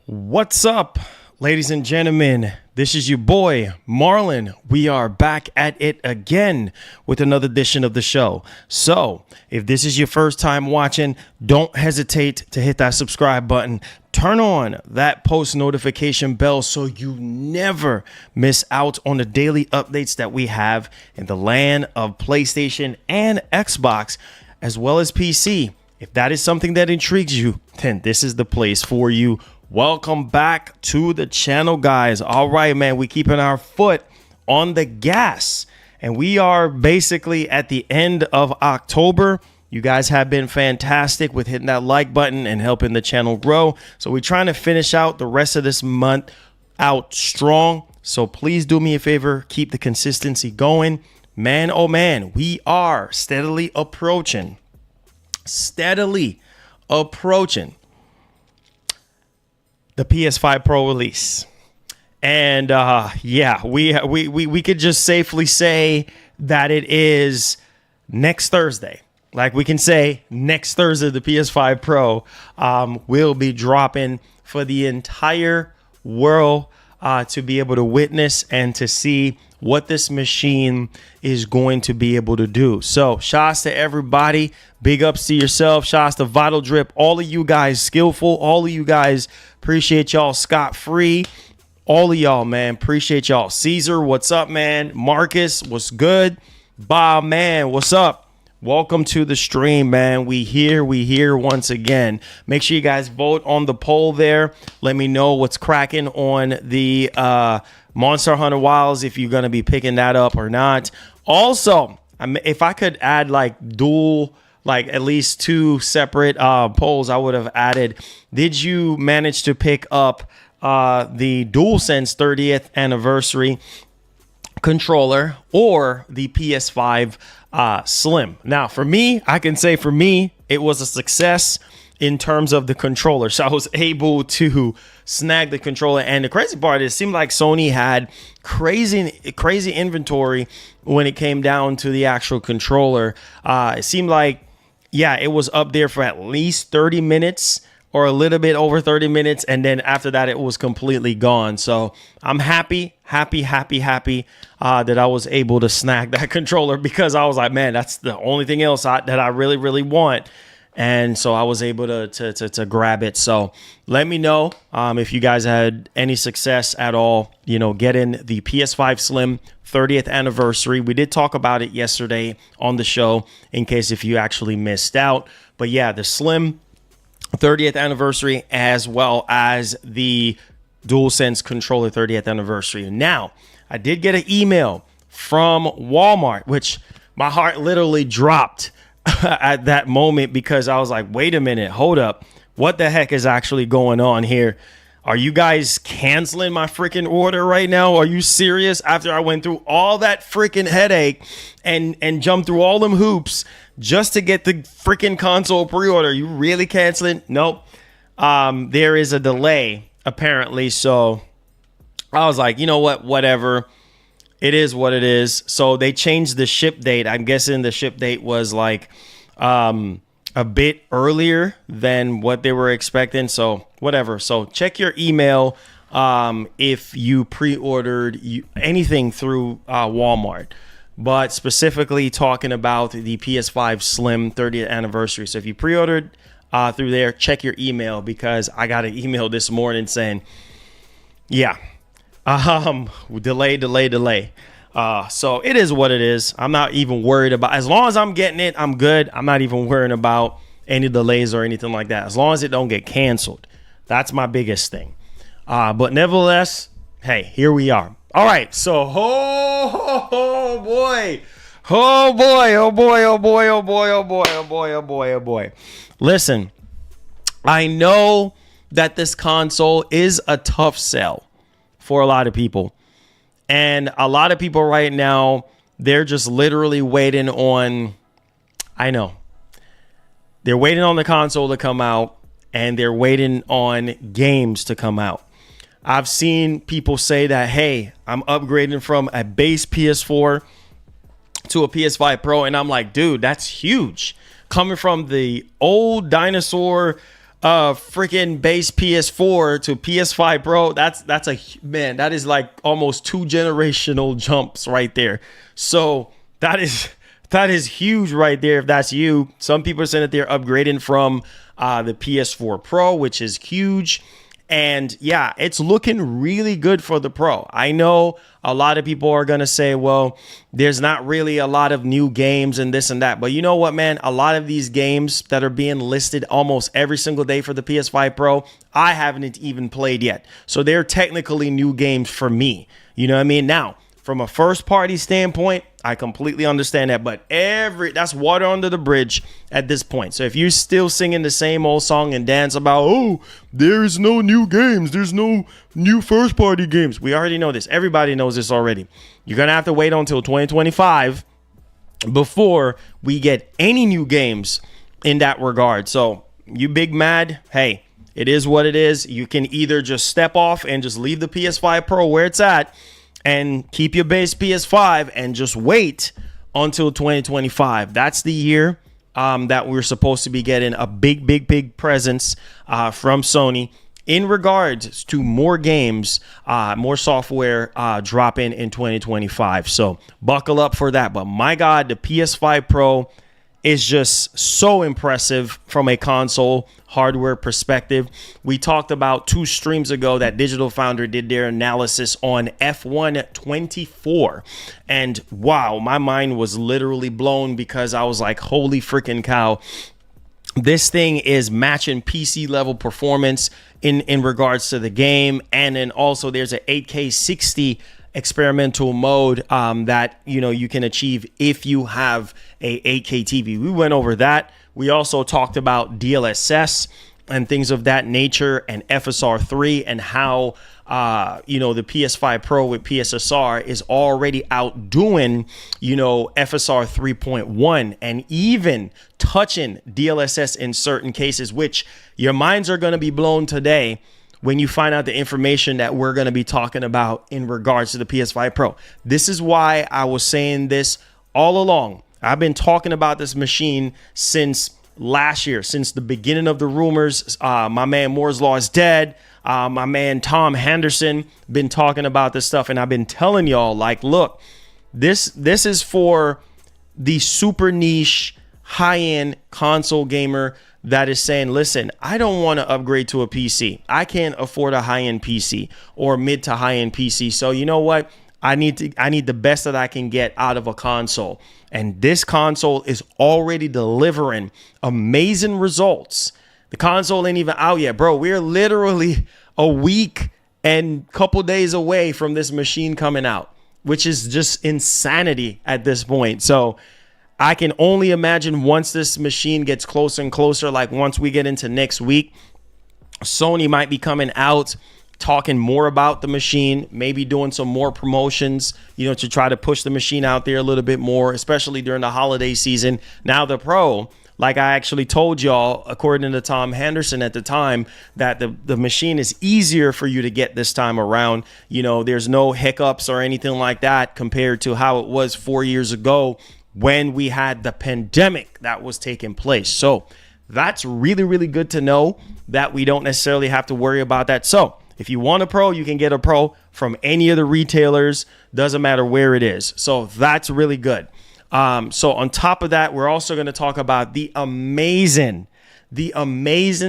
What's up, ladies and gentlemen? This is your boy, Marlon. We are back at it again with another edition of the show. So, if this is your first time watching, don't hesitate to hit that subscribe button. Turn on that post notification bell so you never miss out on the daily updates that we have in the land of PlayStation and Xbox, as well as PC. If that is something that intrigues you, then this is the place for you. Welcome back to the channel, guys. All right, man, we keeping our foot on the gas, and we are basically at the end of October. You guys have been fantastic with hitting that like button and helping the channel grow. So we're trying to finish out the rest of this month out strong. So please do me a favor, keep the consistency going. Man, oh man, we are steadily approaching the PS5 Pro release. And yeah, we could just safely say that it is next Thursday. Like, we can say next Thursday, the PS5 Pro will be dropping for the entire world to be able to witness and to see what this machine is going to be able to do. So shouts to everybody. Big ups to yourself. Shouts to Vital Drip. All of you guys skillful. All of you guys, appreciate y'all scot-free. All of y'all, man, appreciate y'all. Caesar, what's up, man? Marcus, what's good? Bob, man, what's up? Welcome to the stream, man. We here once again. Make sure you guys vote on the poll there. Let me know what's cracking on the Monster Hunter Wilds, if you're going to be picking that up or not. Also, if I could add like at least two separate polls, I would have added, did you manage to pick up the DualSense 30th anniversary controller or the PS5 Slim? Now, for me, I can say for me, it was a success in terms of the controller. So I was able to snag the controller. And the crazy part is, it seemed like Sony had crazy inventory when it came down to the actual controller. It seemed like, yeah, it was up there for at least 30 minutes or a little bit over 30 minutes. And then after that, it was completely gone. So I'm happy that I was able to snag that controller, because I was like, man, that's the only thing else that I really want. And so I was able to grab it. So let me know if you guys had any success at all, getting the PS5 Slim 30th anniversary. We did talk about it yesterday on the show, in case if you actually missed out. But yeah, the Slim 30th anniversary, as well as the DualSense controller 30th anniversary. Now, I did get an email from Walmart, which my heart literally dropped at that moment, because I was like, wait a minute, hold up. What the heck is actually going on here? Are you guys canceling my freaking order right now? Are you serious? After I went through all that freaking headache and jumped through all them hoops just to get the freaking console pre-order, you really canceling? Nope. There is a delay, apparently. So I was like, you know what? Whatever. It is what it is. So they changed the ship date. I'm guessing the ship date was like a bit earlier than what they were expecting. So whatever. So check your email if you pre-ordered anything through Walmart. But specifically talking about the PS5 Slim 30th anniversary. So if you pre-ordered through there, check your email, because I got an email this morning saying, yeah, delay. So it is what it is. I'm not even worried about, as long as I'm getting it, I'm good. I'm not even worrying about any delays or anything like that. As long as it don't get canceled, that's my biggest thing. But nevertheless, hey, here we are. All right. So, oh boy. Listen, I know that this console is a tough sell for a lot of people. And a lot of people right now, they're just literally waiting on, I know, they're waiting on the console to come out, and they're waiting on games to come out. I've seen people say that, hey, I'm upgrading from a base PS4 to a PS5 Pro. And I'm like, dude, that's huge. Coming from the old dinosaur freaking base PS4 to PS5 Pro, that's a man, that is like almost 2 generational jumps right there. So that is huge right there if that's you. Some people are saying that they're upgrading from the PS4 Pro, which is huge. And yeah, it's looking really good for the Pro. I know a lot of people are going to say, well, there's not really a lot of new games and this and that. But you know what, man? A lot of these games that are being listed almost every single day for the PS5 Pro, I haven't even played yet. So they're technically new games for me. You know what I mean? Now, from a first party standpoint, I completely understand that, but that's water under the bridge at this point. So if you're still singing the same old song and dance about, oh, there's no new games, there's no new first party games, we already know this. Everybody knows this already. You're gonna have to wait until 2025 before we get any new games in that regard. So you big mad, hey, it is what it is. You can either just step off and just leave the PS5 Pro where it's at and keep your base PS5 and just wait until 2025. That's the year that we're supposed to be getting a big presence from Sony in regards to more games, more software dropping in 2025. So buckle up for that. But my God, the PS5 Pro is just so impressive from a console hardware perspective. We talked about 2 streams ago that Digital Founder did their analysis on F1 24. And wow, my mind was literally blown because I was like, holy freaking cow. This thing is matching PC level performance in regards to the game. And then also there's an 8K 60 experimental mode that you can achieve if you have a 8K TV. We went over that. We also talked about DLSS and things of that nature, and FSR 3, and how the PS5 Pro with PSSR is already outdoing FSR 3.1 and even touching DLSS in certain cases, which your minds are going to be blown today when you find out the information that we're going to be talking about in regards to the PS5 Pro. This is why I was saying this all along. I've been talking about this machine since last year, since the beginning of the rumors. My man Moore's Law is dead. My man Tom Henderson been talking about this stuff, and I've been telling y'all, like, look, this is for the super niche, high-end console gamer that is saying, listen, I don't want to upgrade to a PC. I can't afford a high-end PC or mid to high-end PC. So you know what? I need the best that I can get out of a console. And this console is already delivering amazing results. The console ain't even out yet, bro. We're literally a week and couple days away from this machine coming out, which is just insanity at this point. So I can only imagine once this machine gets closer and closer, like once we get into next week, Sony might be coming out talking more about the machine, maybe doing some more promotions, to try to push the machine out there a little bit more, especially during the holiday season. Now the Pro, like I actually told y'all, according to Tom Henderson at the time, that the machine is easier for you to get this time around. There's no hiccups or anything like that compared to how it was 4 years ago when we had the pandemic that was taking place. So that's really, really good to know that we don't necessarily have to worry about that. So if you want a Pro, you can get a Pro from any of the retailers. Doesn't matter where it is. So that's really good. So on top of that, we're also going to talk about the amazing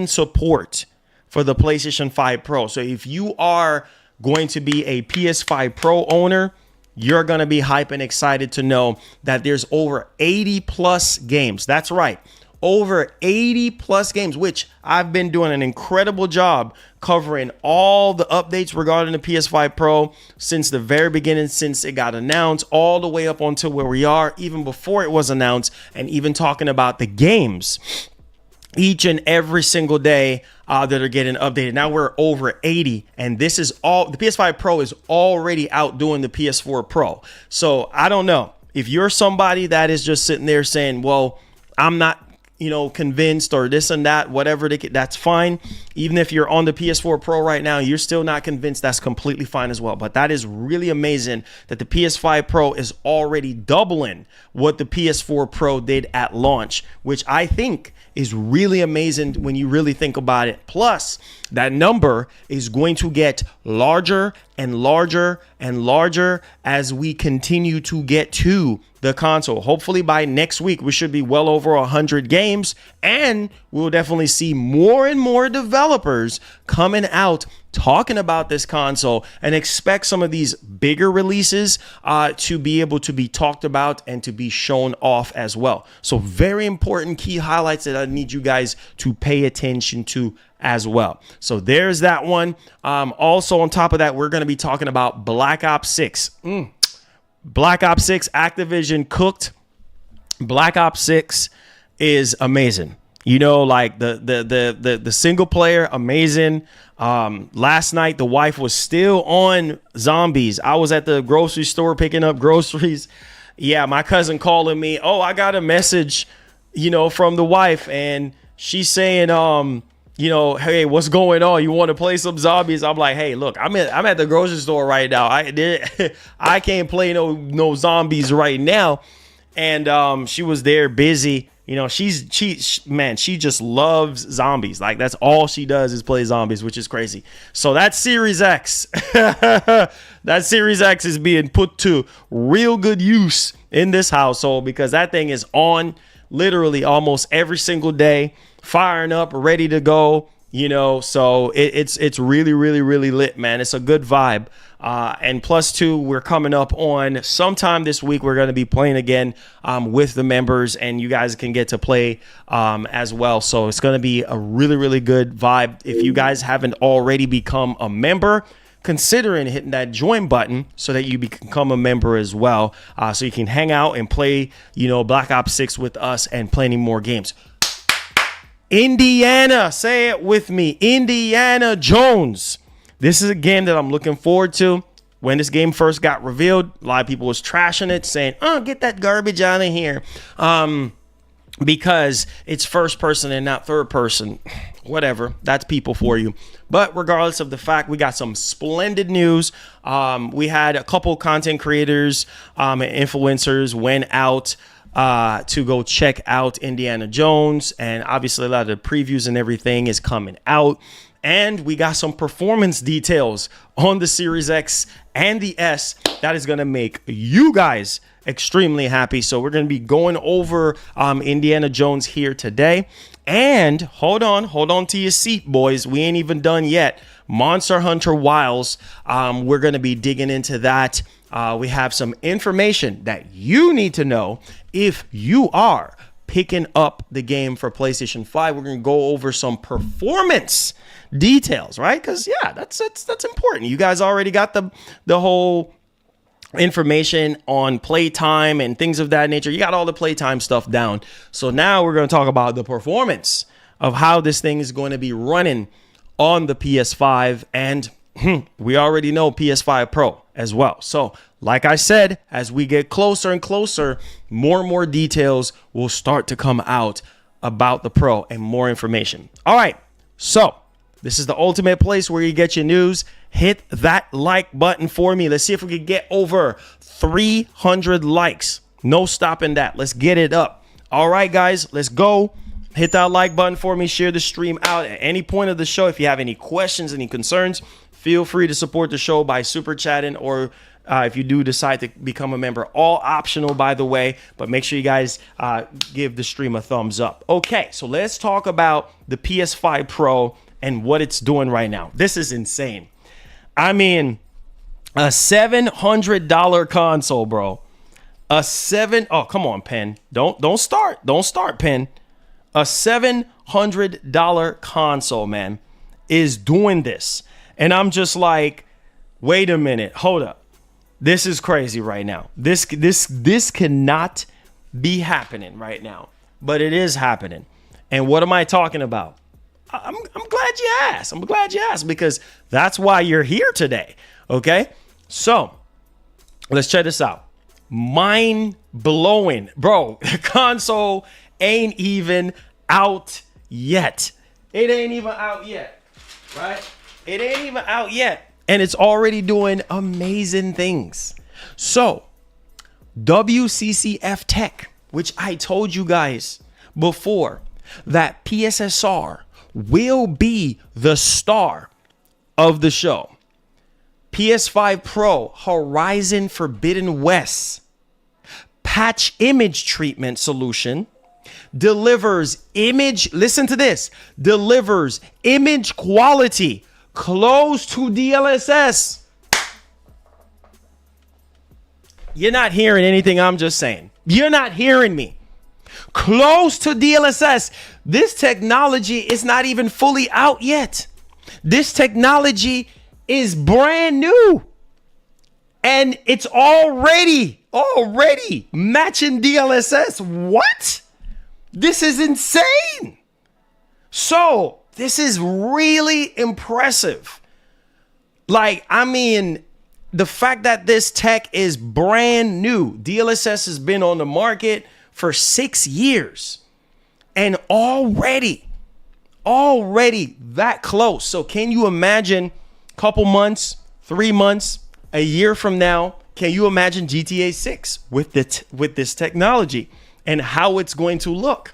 support for the PlayStation 5 Pro. So if you are going to be a PS5 Pro owner, you're going to be hype and excited to know that there's over 80 plus games. That's right. Over 80 plus games, which I've been doing an incredible job covering all the updates regarding the PS5 Pro since the very beginning, since it got announced, all the way up until where we are, even before it was announced, and even talking about the games each and every single day that are getting updated. Now we're over 80, and this is all, the PS5 Pro is already outdoing the PS4 Pro. So I don't know if you're somebody that is just sitting there saying, well, I'm not convinced or this and that, whatever, that's fine. Even if you're on the PS4 Pro right now, you're still not convinced, that's completely fine as well. But that is really amazing that the PS5 Pro is already doubling what the PS4 Pro did at launch, which I think is really amazing when you really think about it. Plus, that number is going to get larger and larger and larger as we continue to get to the console. Hopefully by next week, we should be well over 100 games, and we'll definitely see more and more developers coming out talking about this console, and expect some of these bigger releases to be able to be talked about and to be shown off as well. So very important key highlights that I need you guys to pay attention to as well. So there's that one. Also on top of that, we're going to be talking about Black Ops 6. Black Ops 6, Activision cooked. Black Ops 6 is amazing. Like the single player, amazing. Last night, the wife was still on zombies. I was at the grocery store picking up groceries. Yeah, my cousin calling me. Oh, I got a message, from the wife, and she's saying, hey, what's going on? You want to play some zombies? I'm like, hey, look, I'm at the grocery store right now. I can't play no zombies right now. And she was there busy. She just loves zombies. Like, that's all she does is play zombies, which is crazy. So that Series X, that Series X is being put to real good use in this household, because that thing is on literally almost every single day, firing up, ready to go. So it's really, really, really lit, man. It's a good vibe. And plus two, we're coming up on sometime this week. We're going to be playing again with the members, and you guys can get to play as well. So it's going to be a really, really good vibe. If you guys haven't already become a member, considering hitting that join button so that you become a member as well. So you can hang out and play, Black Ops 6 with us and plenty more games. Indiana, say it with me, Indiana Jones. This is a game that I'm looking forward to. When this game first got revealed, a lot of people was trashing it, saying, oh, get that garbage out of here. Because it's first person and not third person. Whatever, that's people for you. But regardless of the fact, we got some splendid news. We had a couple content creators and influencers went out to go check out Indiana Jones, and obviously a lot of the previews and everything is coming out, and we got some performance details on the Series X and the S that is going to make you guys extremely happy. So we're going to be going over Indiana Jones here today. And hold on to your seat, boys, we ain't even done yet. Monster Hunter Wilds, we're going to be digging into that. We have some information that you need to know if you are picking up the game for PlayStation 5. We're going to go over some performance details, right? Because, yeah, that's important. You guys already got the whole information on playtime and things of that nature. You got all the playtime stuff down. So now we're going to talk about the performance of how this thing is going to be running on the PS5, and we already know PS5 Pro as well. So like I said, as we get closer and closer, more and more details will start to come out about the Pro and more information. All right, so this is the ultimate place where you get your news. Hit that like button for me. Let's see if we can get over 300 likes. No stopping that. Let's get it up. All right, guys, let's go. Hit that like button for me. Share the stream out at any point of the show. If you have any questions, any concerns, feel free to support the show by super chatting, or if you do decide to become a member. All optional, by the way, but make sure you guys give the stream a thumbs up. Okay, so let's talk about the PS5 Pro and what it's doing right now. This is insane. I mean, a $700 console, bro. Oh, come on, Pen. Don't start, Pen. A $700 console, man, is doing this. And I'm just like, wait a minute, hold up. This is crazy right now. This cannot be happening right now, but it is happening. And what am I talking about? I'm glad you asked. I'm glad you asked, because that's why you're here today. Okay, so let's check this out. Mind blowing, bro. The console ain't even out yet. It ain't even out yet, right? It ain't even out yet. And it's already doing amazing things. So, WCCF Tech, which I told you guys before, that PSSR will be the star of the show. PS5 Pro Horizon Forbidden West patch image treatment solution delivers image, listen to this, delivers image quality close to DLSS. You're not hearing anything I'm just saying. You're not hearing me. Close to DLSS. This technology is not even fully out yet. This technology is brand new. And it's already matching DLSS. What? This is insane. So, this is really impressive. Like, I mean, the fact that this tech is brand new. DLSS has been on the market for 6 years. And already that close. So can you imagine a couple months, 3 months, a year from now, can you imagine GTA 6 with this technology and how it's going to look?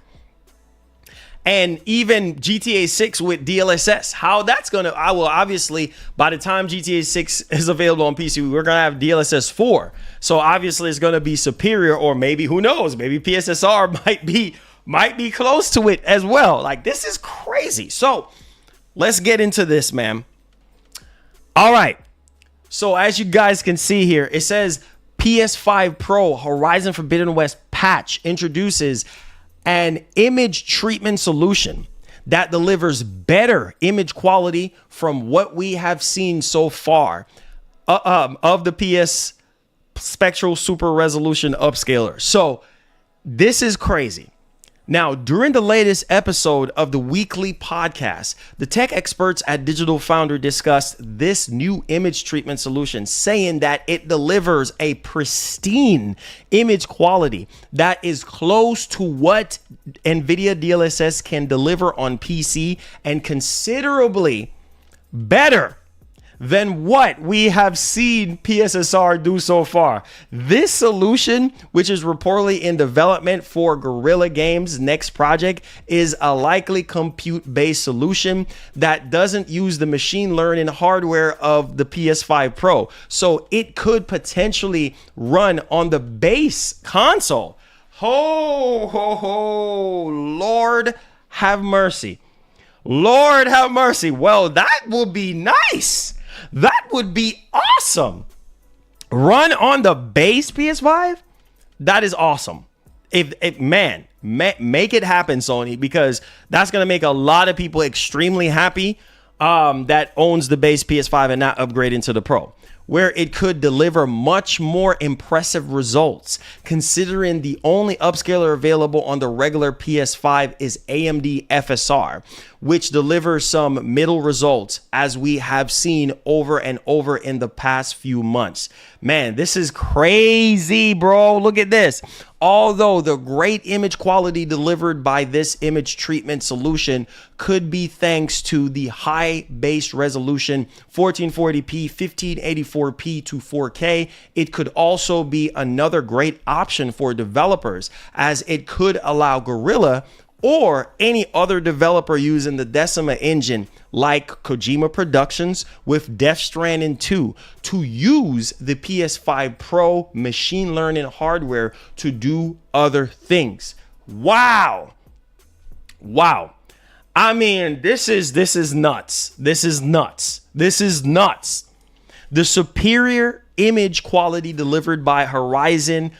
And even GTA 6 with DLSS, how that's going to, obviously, by the time GTA 6 is available on PC, we're going to have DLSS 4. So obviously it's going to be superior, or maybe, who knows, maybe PSSR might be close to it as well. Like, this is crazy. So let's get into this, man. All right. So as you guys can see here, it says PS5 Pro Horizon Forbidden West patch introduces an image treatment solution that delivers better image quality from what we have seen so far of the PS Spectral Super Resolution Upscaler. So this is crazy. Now, during the latest episode of the weekly podcast, the tech experts at Digital Foundry discussed this new image treatment solution, saying that it delivers a pristine image quality that is close to what NVIDIA DLSS can deliver on PC and considerably better than what we have seen PSSR do so far. This solution, which is reportedly in development for Guerrilla Games' next project, is a likely compute-based solution that doesn't use the machine learning hardware of the PS5 Pro. So it could potentially run on the base console. Ho, ho, ho, Lord have mercy. Lord have mercy. Well, that will be nice. That would be awesome. Run on the base PS5? That is awesome. Make it happen, Sony, because that's going to make a lot of people extremely happy that owns the base PS5 and not upgrade into the Pro, where it could deliver much more impressive results, considering the only upscaler available on the regular PS5 is AMD FSR, which delivers some middle results, as we have seen over and over in the past few months. Man, this is crazy, bro. Look at this. Although the great image quality delivered by this image treatment solution could be thanks to the high base resolution 1440p, 1584p to 4K, it could also be another great option for developers, as it could allow Guerrilla or any other developer using the Decima engine like Kojima Productions with Death Stranding 2 to use the PS5 Pro machine learning hardware to do other things. Wow. Wow. I mean, this is nuts. This is nuts. This is nuts. The superior image quality delivered by Horizon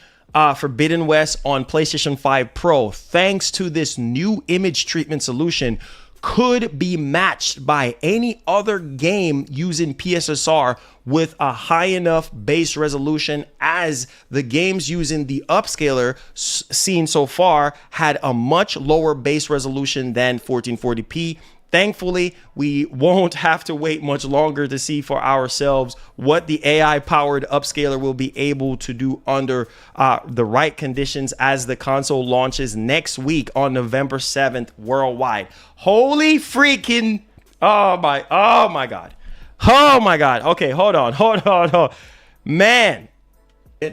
Forbidden West on PlayStation 5 Pro, thanks to this new image treatment solution, could be matched by any other game using PSSR with a high enough base resolution, as the games using the upscaler seen so far had a much lower base resolution than 1440p, thankfully, we won't have to wait much longer to see for ourselves what the AI-powered upscaler will be able to do under the right conditions as the console launches next week on November 7th worldwide. Holy freaking, oh my God. Oh my God. Okay, hold on. Man.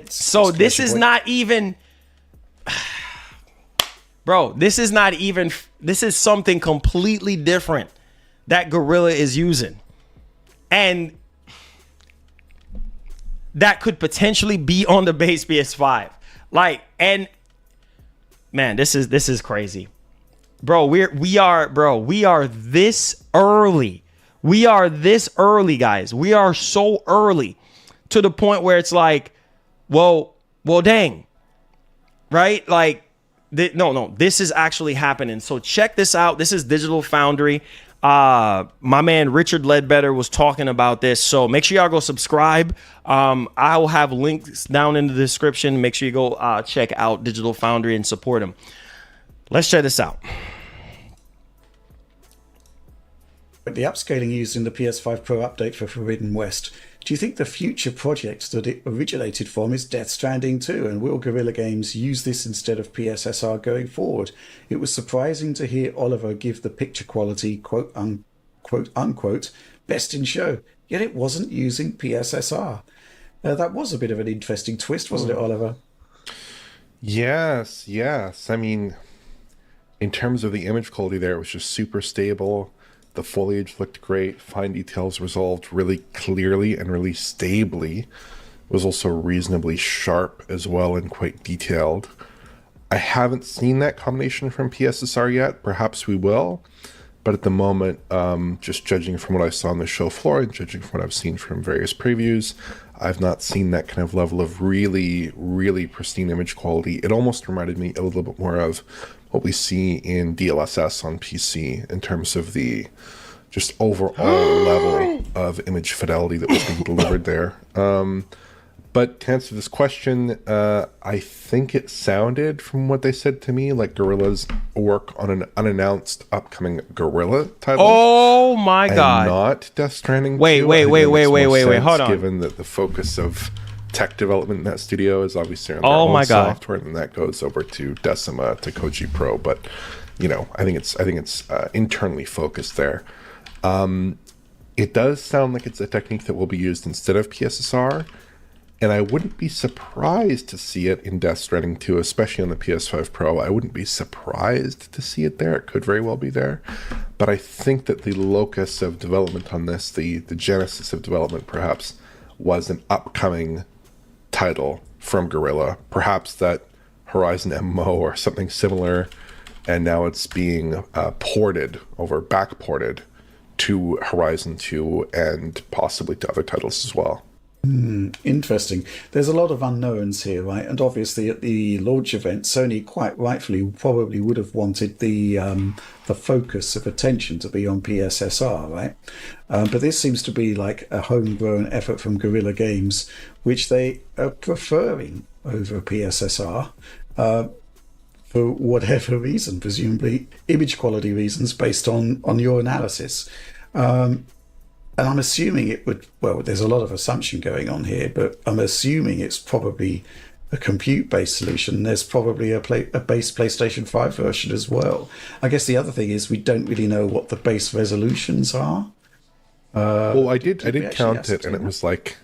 So this is not even, bro, this is something completely different that Gorilla is using. And that could potentially be on the base PS5. Like, and man, this is crazy. Bro, we are this early. We are this early, guys. We are so early to the point where it's like, well, dang. Right? Like, no, this is actually happening. So check this out. This is Digital Foundry. My man Richard Ledbetter was talking about this. So make sure y'all go subscribe. I will have links down in the description. Make sure you go check out Digital Foundry and support him. Let's check this out. The upscaling used in the PS5 Pro update for Forbidden West. Do you think the future project that it originated from is Death Stranding 2? And will Guerrilla Games use this instead of PSSR going forward? It was surprising to hear Oliver give the picture quality quote unquote best in show, yet it wasn't using PSSR. That was a bit of an interesting twist, wasn't it, Oliver? Yes. I mean, in terms of the image quality there, it was just super stable. The foliage looked great. Fine details resolved really clearly and really stably. It was also reasonably sharp as well and quite detailed. I haven't seen that combination from PSSR yet. Perhaps we will. But at the moment, just judging from what I saw on the show floor and judging from what I've seen from various previews, I've not seen that kind of level of really, really pristine image quality. It almost reminded me a little bit more of what we see in DLSS on PC in terms of the just overall level of image fidelity that was being delivered there. But to answer this question, I think it sounded, from what they said to me, like Guerrilla's work on an unannounced upcoming Guerrilla title. Oh my God! Not Death Stranding. Wait! Hold on. Given that the focus of tech development in that studio is obviously on their own software, and that goes over to Decima, to Koji Pro. But I think it's internally focused there. It does sound like it's a technique that will be used instead of PSSR. And I wouldn't be surprised to see it in Death Stranding 2, especially on the PS5 Pro. I wouldn't be surprised to see it there. It could very well be there. But I think that the locus of development on this, the genesis of development perhaps, was an upcoming title from Guerrilla. Perhaps that Horizon MMO or something similar. And now it's being backported to Horizon 2 and possibly to other titles as well. Interesting. There's a lot of unknowns here, right? And obviously at the launch event, Sony quite rightfully probably would have wanted the focus of attention to be on PSSR, right? But this seems to be like a homegrown effort from Guerrilla Games, which they are preferring over PSSR for whatever reason, presumably image quality reasons based on your analysis. And I'm assuming it would, well, there's a lot of assumption going on here, but I'm assuming it's probably a compute-based solution. There's probably a base PlayStation 5 version as well. I guess the other thing is we don't really know what the base resolutions are. Well, I did count it, and it was like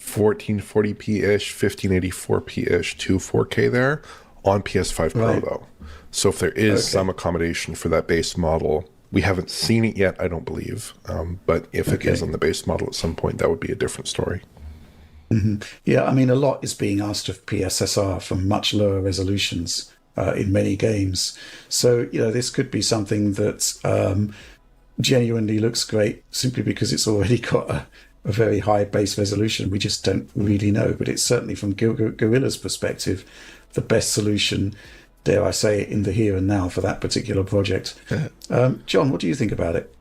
1440p-ish, 1584p-ish to 4K there on PS5 Pro, though. So if there is some accommodation for that base model, we haven't seen it yet, I don't believe. But if it is on the base model at some point, that would be a different story. Mm-hmm. Yeah, I mean, a lot is being asked of PSSR from much lower resolutions in many games. So, this could be something that genuinely looks great simply because it's already got a very high base resolution. We just don't really know. But it's certainly, from Guerrilla's perspective, the best solution, dare I say it, in the here and now for that particular project. John, what do you think about it?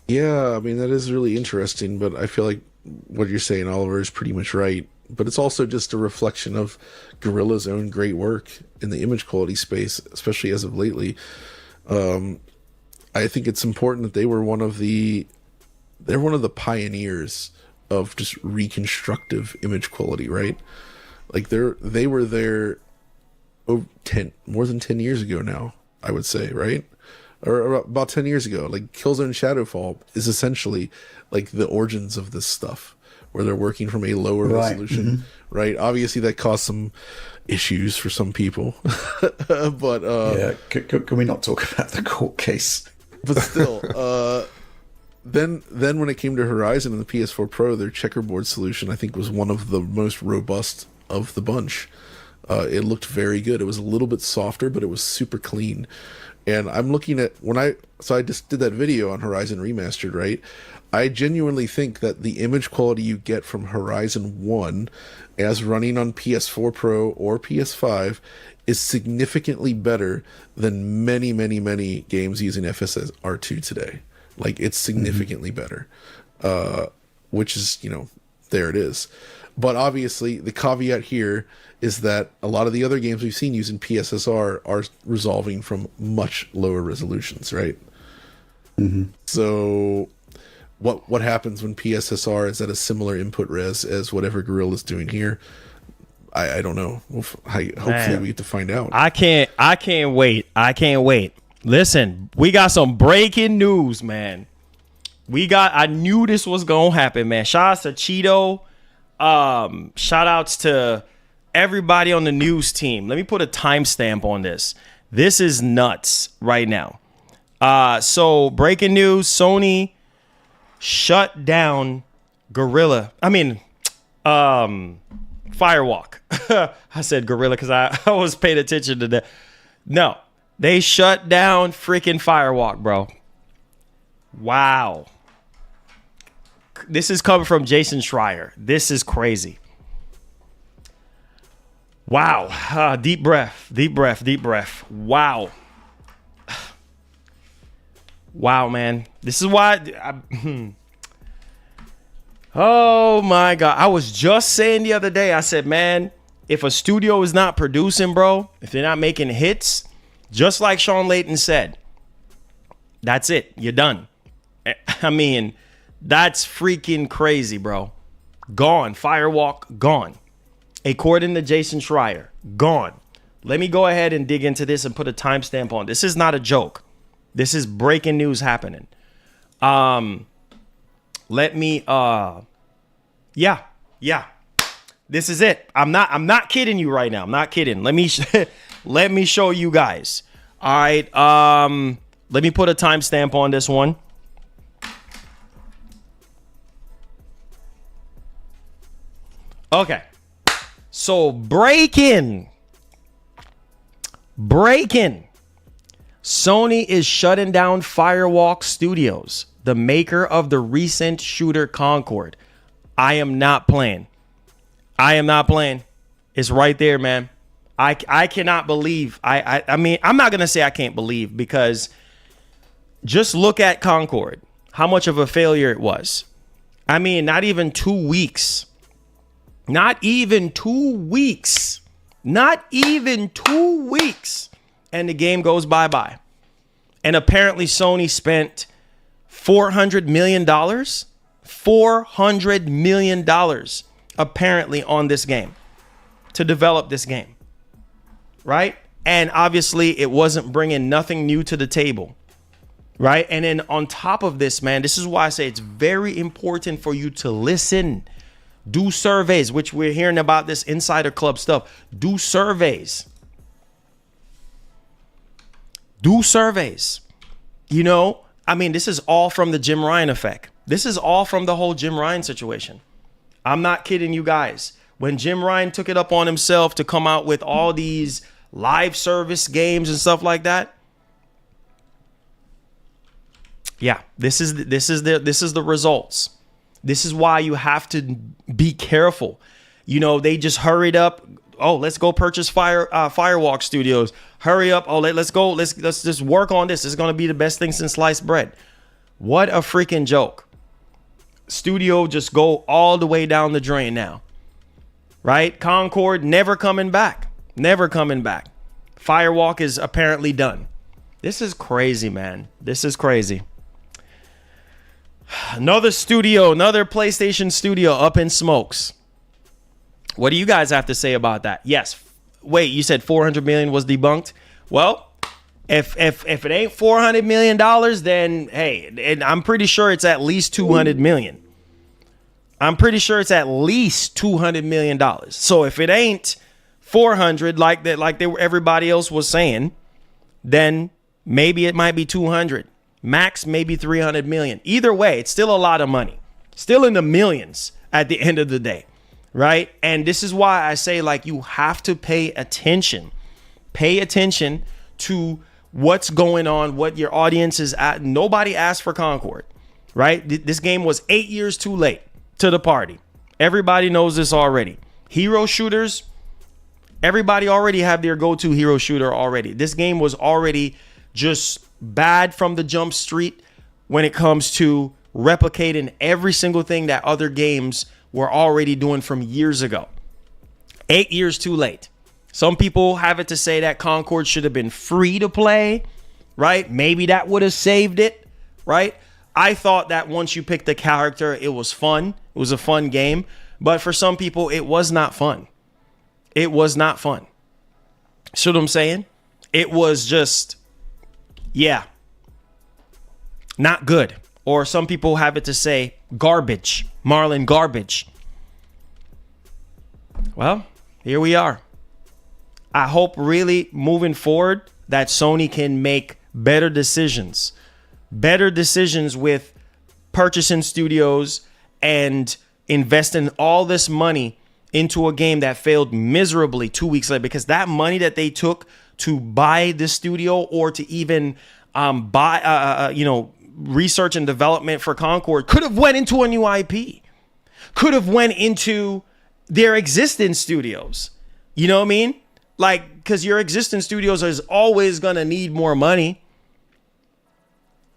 Yeah, I mean, that is really interesting, but I feel like what you're saying, Oliver, is pretty much right. But it's also just a reflection of Guerrilla's own great work in the image quality space, especially as of lately. I think it's important that they're one of the pioneers of just reconstructive image quality, right? Like they were there more than 10 years ago now, I would say, right? Or about 10 years ago. Like Killzone Shadowfall is essentially like the origins of this stuff, where they're working from a lower resolution, right? Obviously that caused some issues for some people. But yeah, can we not talk about the court case? But still, then when it came to Horizon and the PS4 Pro, their checkerboard solution I think was one of the most robust of the bunch. It looked very good. It was a little bit softer, but it was super clean. And I'm looking at so I just did that video on Horizon Remastered, right? I genuinely think that the image quality you get from Horizon 1 as running on PS4 Pro or PS5 is significantly better than many, many, many games using FSR2 today. Like, it's significantly better, which is, there it is. But obviously, the caveat here is that a lot of the other games we've seen using PSSR are resolving from much lower resolutions, right? So what happens when PSSR is at a similar input res as whatever Guerrilla's doing here? I don't know. Hopefully we get to find out. I can't wait. Listen, we got some breaking news, man. I knew this was gonna happen, man. Shout outs to Cheeto. Shout outs to everybody on the news team. Let me put a timestamp on this. This is nuts right now. So breaking news, Sony shut down Firewalk. I said Gorilla because I was paying attention to that. No, they shut down freaking Firewalk, bro. Wow. This is coming from Jason Schreier. This is crazy. Wow. Deep breath. Wow. Wow, man. This is why. Oh, my God. I was just saying the other day, I said, man, if a studio is not producing, bro, if they're not making hits, just like Sean Layton said, that's it. You're done. I mean, that's freaking crazy, bro. Gone. Firewalk, gone. According to Jason Schreier, gone. Let me go ahead and dig into this and put a timestamp on. This is not a joke. This is breaking news happening. Let me yeah. This is it. I'm not kidding you right now. I'm not kidding. Let me show you guys. All right. Let me put a timestamp on this one. Okay. So breaking. Sony is shutting down Firewalk Studios, the maker of the recent shooter Concord. I am not playing. It's right there, man. I cannot believe. I mean, I'm not going to say I can't believe, because just look at Concord, how much of a failure it was. I mean, not even 2 weeks. Not even 2 weeks. And the game goes bye-bye. And apparently Sony spent $400 million. $400 million apparently on this game to develop this game. Right? And obviously it wasn't bringing nothing new to the table. Right? And then on top of this, man, this is why I say it's very important for you to listen. Do surveys, which we're hearing about this Insider Club stuff. Do surveys. You know, I mean, this is all from the Jim Ryan effect. This is all from the whole Jim Ryan situation. I'm not kidding you guys. When Jim Ryan took it up on himself to come out with all these live service games and stuff like that. Yeah, this is the results. This is why you have to be careful. You know, they just hurried up. Oh, let's go purchase Firewalk Studios. Hurry up. Oh, let's go. Let's just work on this. It's going to be the best thing since sliced bread. What a freaking joke. Studio just go all the way down the drain now. Right? Concord never coming back. Firewalk is apparently done. This is crazy, man. This is crazy. Another PlayStation studio up in smokes. What do you guys have to say about that? Yes. Wait, you said 400 million was debunked? Well, if it ain't 400 million dollars, then hey, and I'm pretty sure it's at least 200 million. I'm pretty sure it's at least 200 million dollars. So if it ain't 400 like everybody else was saying, then maybe it might be 200. Max maybe 300 million. Either way, it's still a lot of money. Still in the millions at the end of the day, right? And this is why I say, like, you have to pay attention. Pay attention to what's going on, what your audience is at. Nobody asked for Concord, right? This game was 8 years too late to the party. Everybody knows this already. Hero shooters, everybody already have their go-to hero shooter already. This game was already just bad from the jump street when it comes to replicating every single thing that other games were already doing from years ago. 8 years too late. Some people have it to say that Concord should have been free to play, right? Maybe that would have saved it, right? I thought that once you picked the character, it was fun. It was a fun game. But for some people, it was not fun. It was not fun. See what I'm saying? It was just, yeah, not good. Or some people have it to say garbage. Marlon garbage. Well, here we are. I hope really moving forward that Sony can make better decisions with purchasing studios and investing all this money into a game that failed miserably 2 weeks later, because that money that they took to buy the studio or to even research and development for Concord could have went into a new IP, could have went into their existing studios. You know what I mean? Like, because your existing studios is always going to need more money.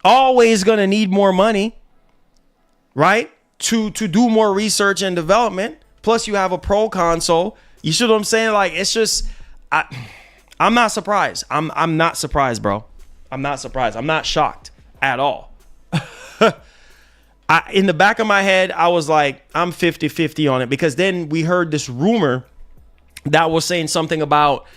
Always going to need more money, right? To do more research and development. Plus, you have a pro console. You see what I'm saying? Like, it's just, I'm not surprised. I'm not surprised, bro. I'm not surprised. I'm not shocked at all. In the back of my head, I was like, I'm 50-50 on it, because then we heard this rumor that was saying something about,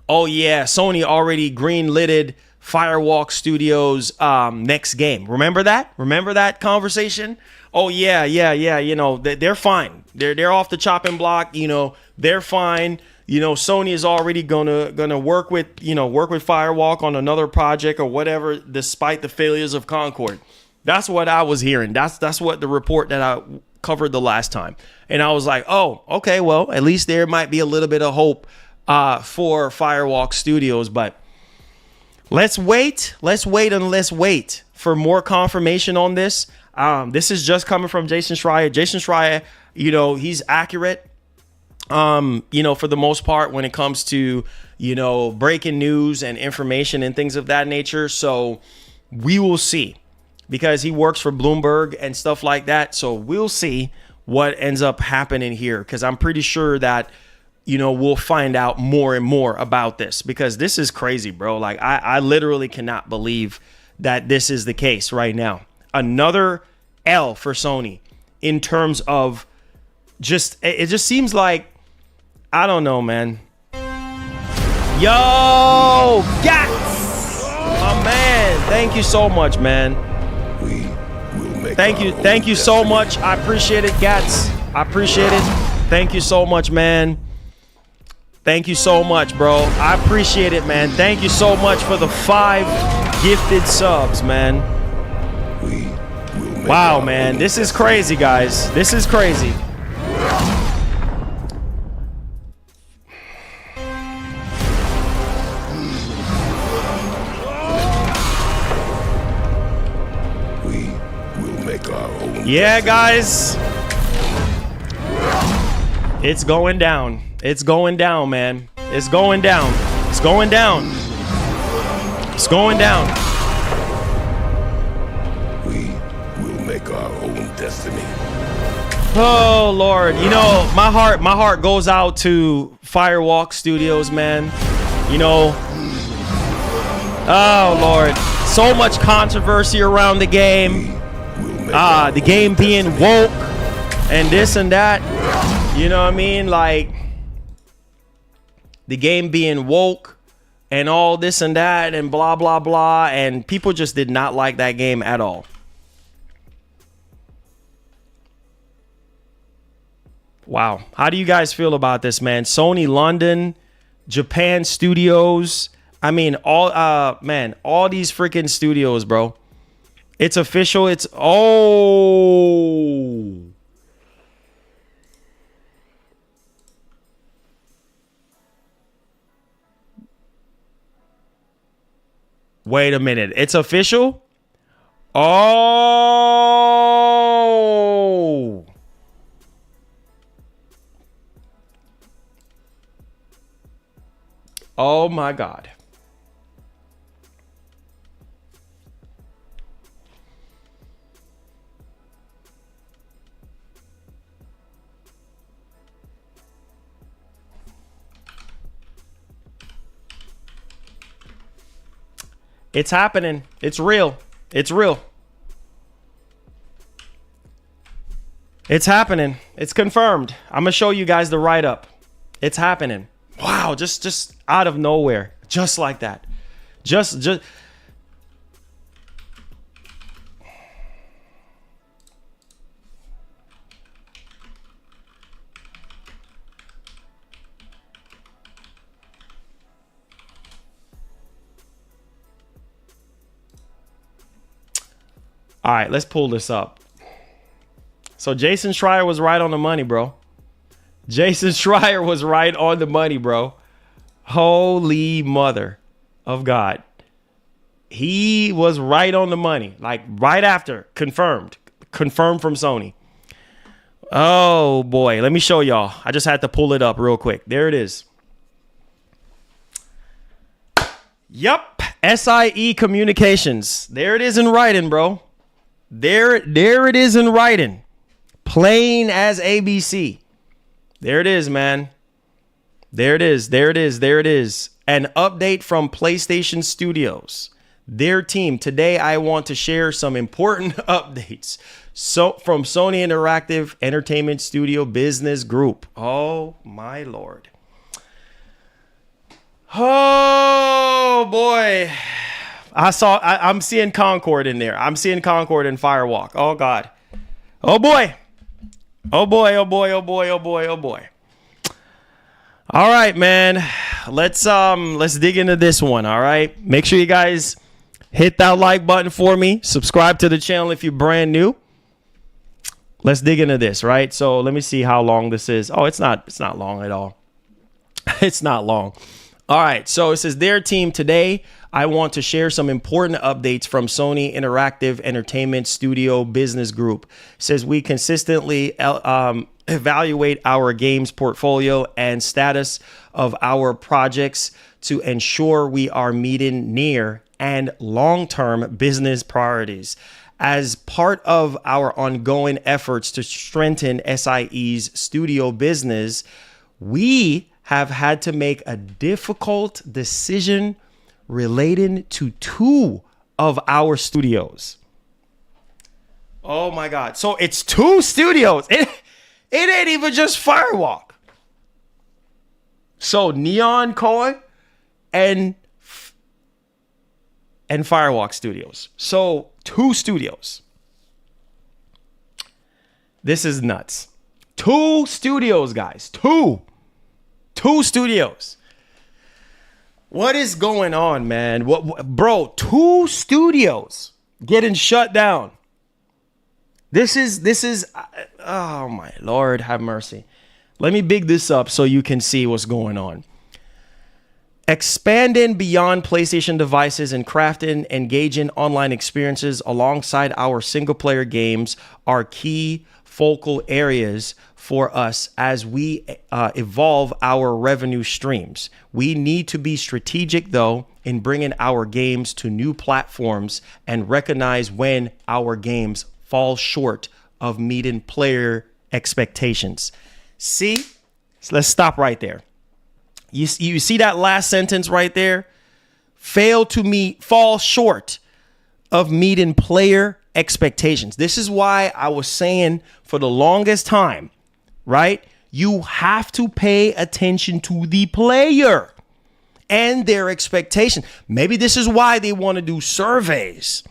oh yeah, Sony already green-litted Firewalk Studios' next game. Remember that? Remember that conversation? Oh yeah. You know, they're fine. They're off the chopping block. You know, they're fine. You know, Sony is already gonna work with Firewalk on another project or whatever, despite the failures of Concord. That's what I was hearing. That's what the report that I covered the last time. And I was like, oh, okay, well, at least there might be a little bit of hope for Firewalk Studios. But let's wait for more confirmation on this. This is just coming from Jason Schreier. Jason Schreier, you know, he's accurate, you know, for the most part when it comes to, you know, breaking news and information and things of that nature. So we will see, because he works for Bloomberg and stuff like that. So we'll see what ends up happening here, because I'm pretty sure that, you know, we'll find out more and more about this, because this is crazy, bro. Like, I literally cannot believe that this is the case right now. Another L for Sony in terms of just, it just seems like, I don't know, man. Yo, Gats, my man. Thank you so much, man. Thank you so much. I appreciate it, Gats. I appreciate it. Thank you so much, man. Thank you so much, bro. I appreciate it, man. Thank you so much for the 5 gifted subs, man. Wow, man. This is crazy, guys. This is crazy. Yeah, guys. It's going down. It's going down, man. It's going down. It's going down. It's going down. We will make our own destiny. Oh, Lord. You know, my heart goes out to Firewalk Studios, man. You know, Oh, Lord. So much controversy around the game. The game being woke and this and that. You know what I mean? Like, the game being woke and all this and that and blah, blah, blah. And people just did not like that game at all. Wow. How do you guys feel about this, man? Sony London, Japan Studios. I mean, all these freaking studios, bro. It's official. It's Wait a minute. It's official? Oh. Oh my God. It's happening. It's real. It's real. It's happening. It's confirmed. I'm going to show you guys the write-up. It's happening. Wow, just out of nowhere. Just like that. Just All right, let's pull this up. So Jason Schreier was right on the money, bro. Jason Schreier was right on the money, bro. Holy mother of God. He was right on the money. Like right after. Confirmed. Confirmed from Sony. Oh, boy. Let me show y'all. I just had to pull it up real quick. There it is. Yup. SIE Communications. There it is in writing, bro. There it is in writing. Plain as ABC. There it is, man. There it is. There it is. There it is. An update from PlayStation Studios. Their team. Today, I want to share some important updates. So from Sony Interactive Entertainment Studio Business Group. Oh, my Lord. Oh, boy. I'm seeing Concord in there. I'm seeing Concord and Firewalk. Oh, God. Oh, boy. Oh, boy. Oh, boy. Oh, boy. Oh, boy. Oh, boy. All right, man. Let's dig into this one. All right. Make sure you guys hit that like button for me. Subscribe to the channel if you're brand new. Let's dig into this, right? So let me see how long this is. Oh, it's not long at all. It's not long. All right. So it says their team today. I want to share some important updates from Sony Interactive Entertainment Studio Business Group. It says we consistently evaluate our games portfolio and status of our projects to ensure we are meeting near and long-term business priorities. As part of our ongoing efforts to strengthen SIE's studio business, we have had to make a difficult decision relating to two of our studios. Oh my God. So it's two studios. It ain't even just Firewalk. So Neon Koi and Firewalk Studios. So two studios. This is nuts. Two studios, guys. Two studios. What is going on, man? Bro, two studios getting shut down. This is oh my Lord, have mercy. Let me big this up so you can see what's going on. Expanding beyond PlayStation devices and crafting engaging online experiences alongside our single-player games are key focal areas for us as we evolve our revenue streams. We need to be strategic, though, in bringing our games to new platforms and recognize when our games fall short of meeting player expectations. See? So let's stop right there. You see that last sentence right there? fall short of meeting player expectations. This is why I was saying for the longest time, right? You have to pay attention to the player and their expectation. Maybe this is why they want to do surveys.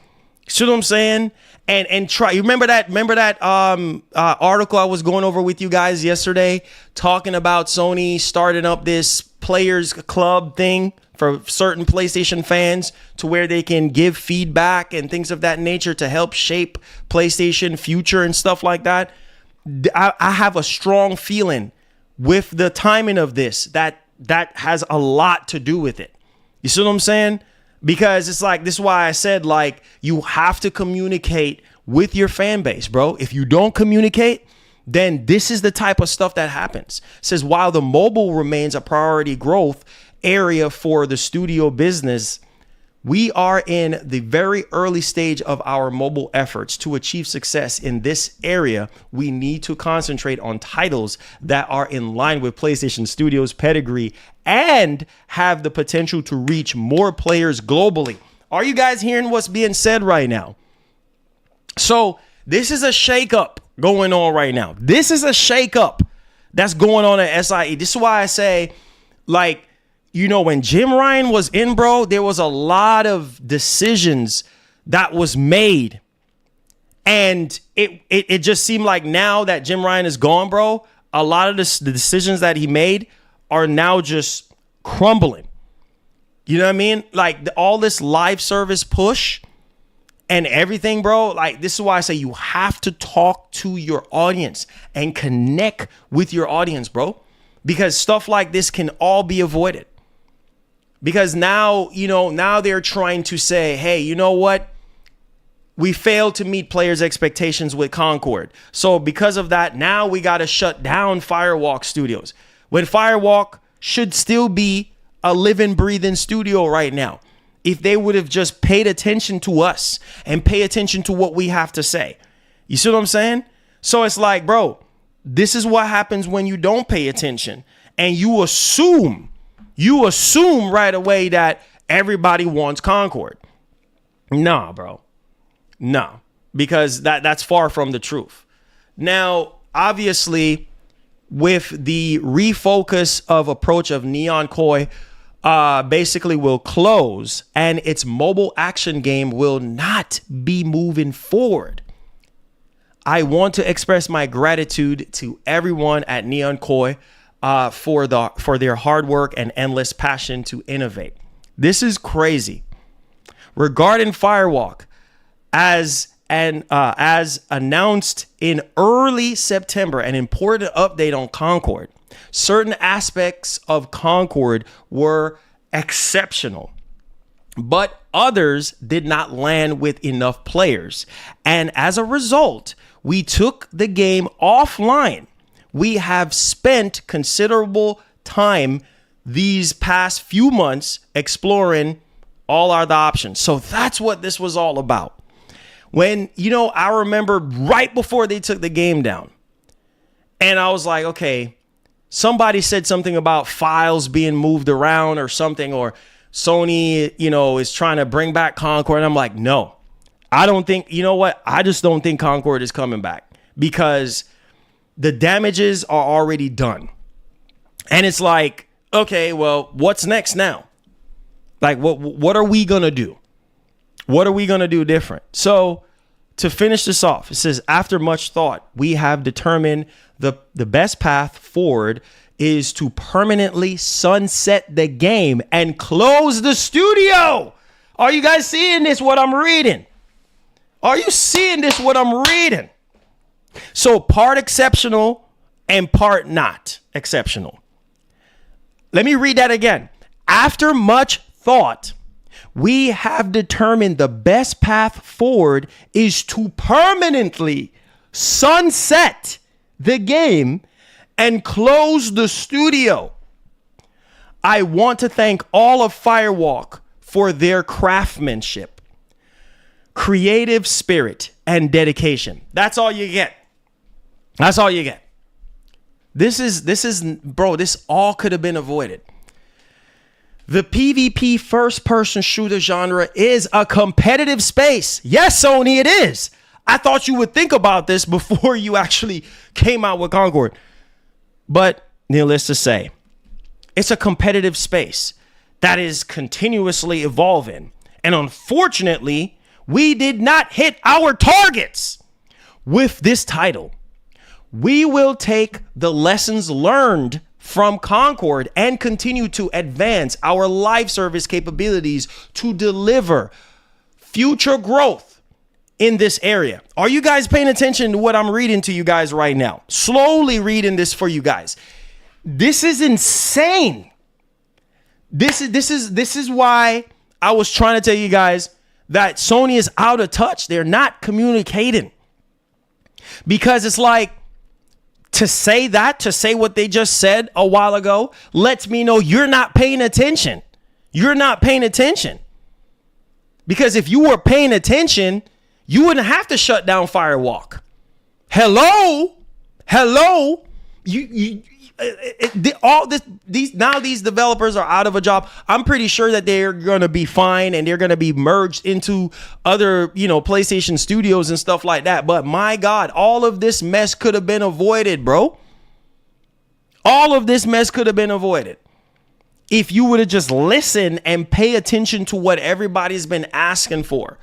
See what I'm saying? And try. You remember that article I was going over with you guys yesterday, talking about Sony starting up this players club thing for certain PlayStation fans to where they can give feedback and things of that nature to help shape PlayStation future and stuff like that. I have a strong feeling with the timing of this that has a lot to do with it. You see what I'm saying? Because it's like, this is why I said, like, you have to communicate with your fan base, bro. If you don't communicate, then this is the type of stuff that happens. It says, while the mobile remains a priority growth area for the studio business, we are in the very early stage of our mobile efforts. To achieve success in this area, we need to concentrate on titles that are in line with PlayStation Studios' pedigree and have the potential to reach more players globally. Are you guys hearing what's being said right now? So this is a shakeup going on right now. This is a shakeup that's going on at SIE. This is why I say, like, you know, when Jim Ryan was in, bro, there was a lot of decisions that was made. And it just seemed like now that Jim Ryan is gone, bro, a lot of the decisions that he made are now just crumbling. You know what I mean? Like all this live service push and everything, bro. Like, this is why I say you have to talk to your audience and connect with your audience, bro, because stuff like this can all be avoided. Because now, you know, now they're trying to say, hey, you know what? We failed to meet players' expectations with Concord. So because of that, now we got to shut down Firewalk Studios. When Firewalk should still be a living, breathing studio right now. If they would have just paid attention to us and pay attention to what we have to say. You see what I'm saying? So it's like, bro, this is what happens when you don't pay attention and you assume right away that everybody wants Concord. Nah, bro. Nah, because that's far from the truth. Now, obviously, with the refocus of approach of Neon Koi, basically will close and its mobile action game will not be moving forward. I want to express my gratitude to everyone at Neon Koi for their hard work and endless passion to innovate. This is crazy. Regarding Firewalk, as announced in early September, an important update on Concord. Certain aspects of Concord were exceptional, but others did not land with enough players. And as a result, we took the game offline. We have spent considerable time these past few months exploring all other options. So that's what this was all about. When, you know, I remember right before they took the game down and I was like, okay, somebody said something about files being moved around or something, or Sony, you know, is trying to bring back Concord. And I'm like, no, I don't think, you know what? I just don't think Concord is coming back because the damages are already done. And it's like, okay, well, what's next now? Like, what are we going to do? What are we going to do different? So to finish this off, it says, after much thought, we have determined the best path forward is to permanently sunset the game and close the studio. Are you guys seeing this, what I'm reading? Are you seeing this, what I'm reading? So part exceptional and part not exceptional. Let me read that again. After much thought, we have determined the best path forward is to permanently sunset the game and close the studio. I want to thank all of Firewalk for their craftsmanship, creative spirit, and dedication. That's all you get. That's all you get. This is, bro, this all could have been avoided. The PvP first-person shooter genre is a competitive space. Yes, Sony, it is. I thought you would think about this before you actually came out with Concord. But needless to say, it's a competitive space that is continuously evolving. And unfortunately, we did not hit our targets with this title. We will take the lessons learned from Concord and continue to advance our live service capabilities to deliver future growth in this area. Are you guys paying attention to what I'm reading to you guys right now? Slowly reading this for you guys. This is insane. This is why I was trying to tell you guys that Sony is out of touch. They're not communicating. Because it's like, to say what they just said a while ago lets me know you're not paying attention. You're not paying attention. Because if you were paying attention, you wouldn't have to shut down Firewalk. Hello. These developers are out of a job. I'm pretty sure that they're going to be fine and they're going to be merged into other, PlayStation studios and stuff like that. But my God, all of this mess could have been avoided, bro. All of this mess could have been avoided if you would have just listened and pay attention to what everybody's been asking for.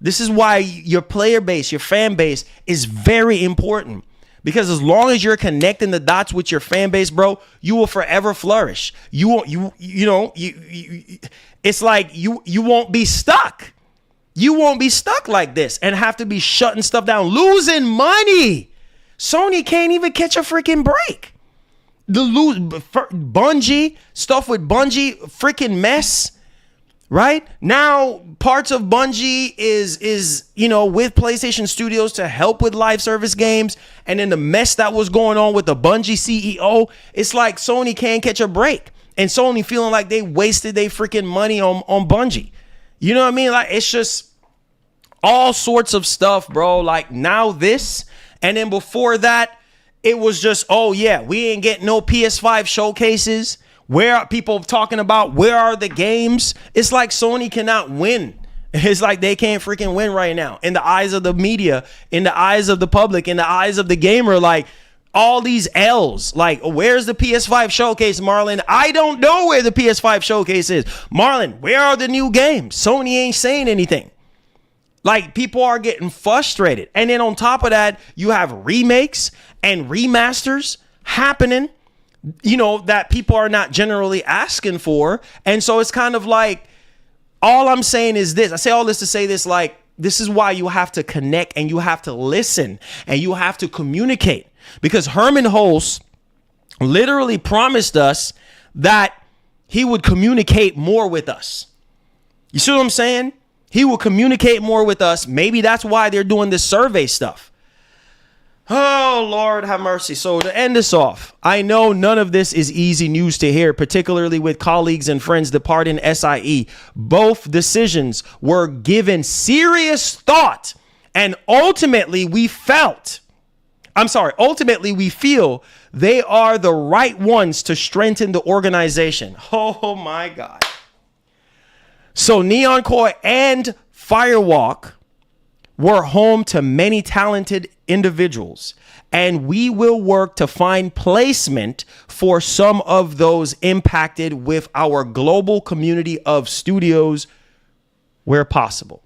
This is why your player base, your fan base is very important. Because as long as you're connecting the dots with your fan base, bro, you will forever flourish. It's like you won't be stuck. You won't be stuck like this and have to be shutting stuff down, losing money. Sony can't even catch a freaking break. Bungie, stuff with Bungie, freaking mess. Right now, parts of Bungie is with PlayStation Studios to help with live service games, and then the mess that was going on with the Bungie CEO, it's like Sony can't catch a break, and Sony feeling like they wasted their freaking money on Bungie. You know what I mean? Like, it's just all sorts of stuff, bro. Like now this, and then before that, it was just, oh yeah, we ain't getting no PS5 showcases. Where are people talking about? Where are the games? It's like Sony cannot win. It's like they can't freaking win right now. In the eyes of the media, in the eyes of the public, in the eyes of the gamer, like all these L's. Like, where's the PS5 showcase, Marlon? I don't know where the PS5 showcase is. Marlon, where are the new games? Sony ain't saying anything. Like, people are getting frustrated. And then on top of that, you have remakes and remasters happening, that people are not generally asking for. And so it's kind of like, all I'm saying is this. I say all this to say this, like, this is why you have to connect and you have to listen and you have to communicate. Because Herman Hulse literally promised us that he would communicate more with us. You see what I'm saying? He will communicate more with us. Maybe that's why they're doing this survey stuff. Oh, Lord, have mercy. So to end this off, I know none of this is easy news to hear, particularly with colleagues and friends departing SIE. Both decisions were given serious thought, and ultimately we feel they are the right ones to strengthen the organization. Oh, my God. So Neon Koi and Firewalk were home to many talented individuals, and we will work to find placement for some of those impacted with our global community of studios where possible.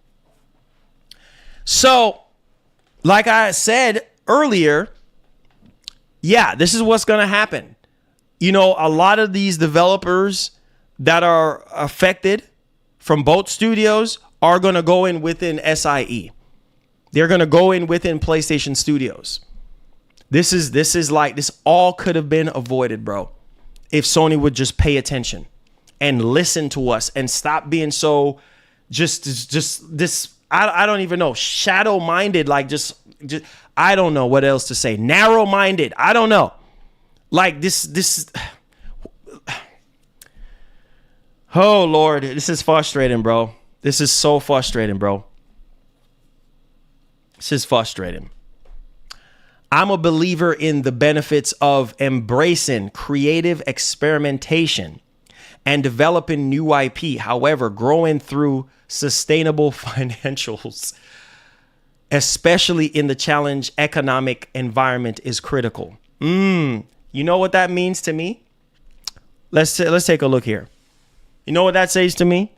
So, like I said earlier, yeah, this is what's going to happen. A lot of these developers that are affected from both studios are going to go in within SIE. They're going to go in within PlayStation Studios. This all could have been avoided, bro, if Sony would just pay attention and listen to us and stop being so just this, I don't even know, shadow-minded, like just I don't know what else to say. Narrow-minded. I don't know. Like this oh, Lord, this is frustrating, bro. This is so frustrating, bro. This is frustrating. I'm a believer in the benefits of embracing creative experimentation and developing new IP. However, growing through sustainable financials, especially in the challenge economic environment, is critical. You know what that means to me? Let's take a look here. You know what that says to me?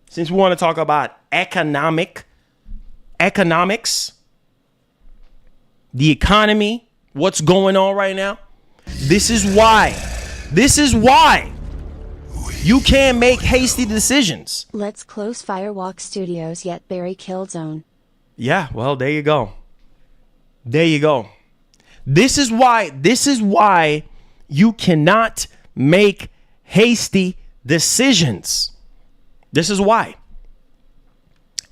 Since we want to talk about economics, the economy, what's going on right now. This is why you can't make hasty decisions. Let's close Firewalk Studios yet bury Killzone. Yeah, well, there you go. There you go. This is why you cannot make hasty decisions. This is why.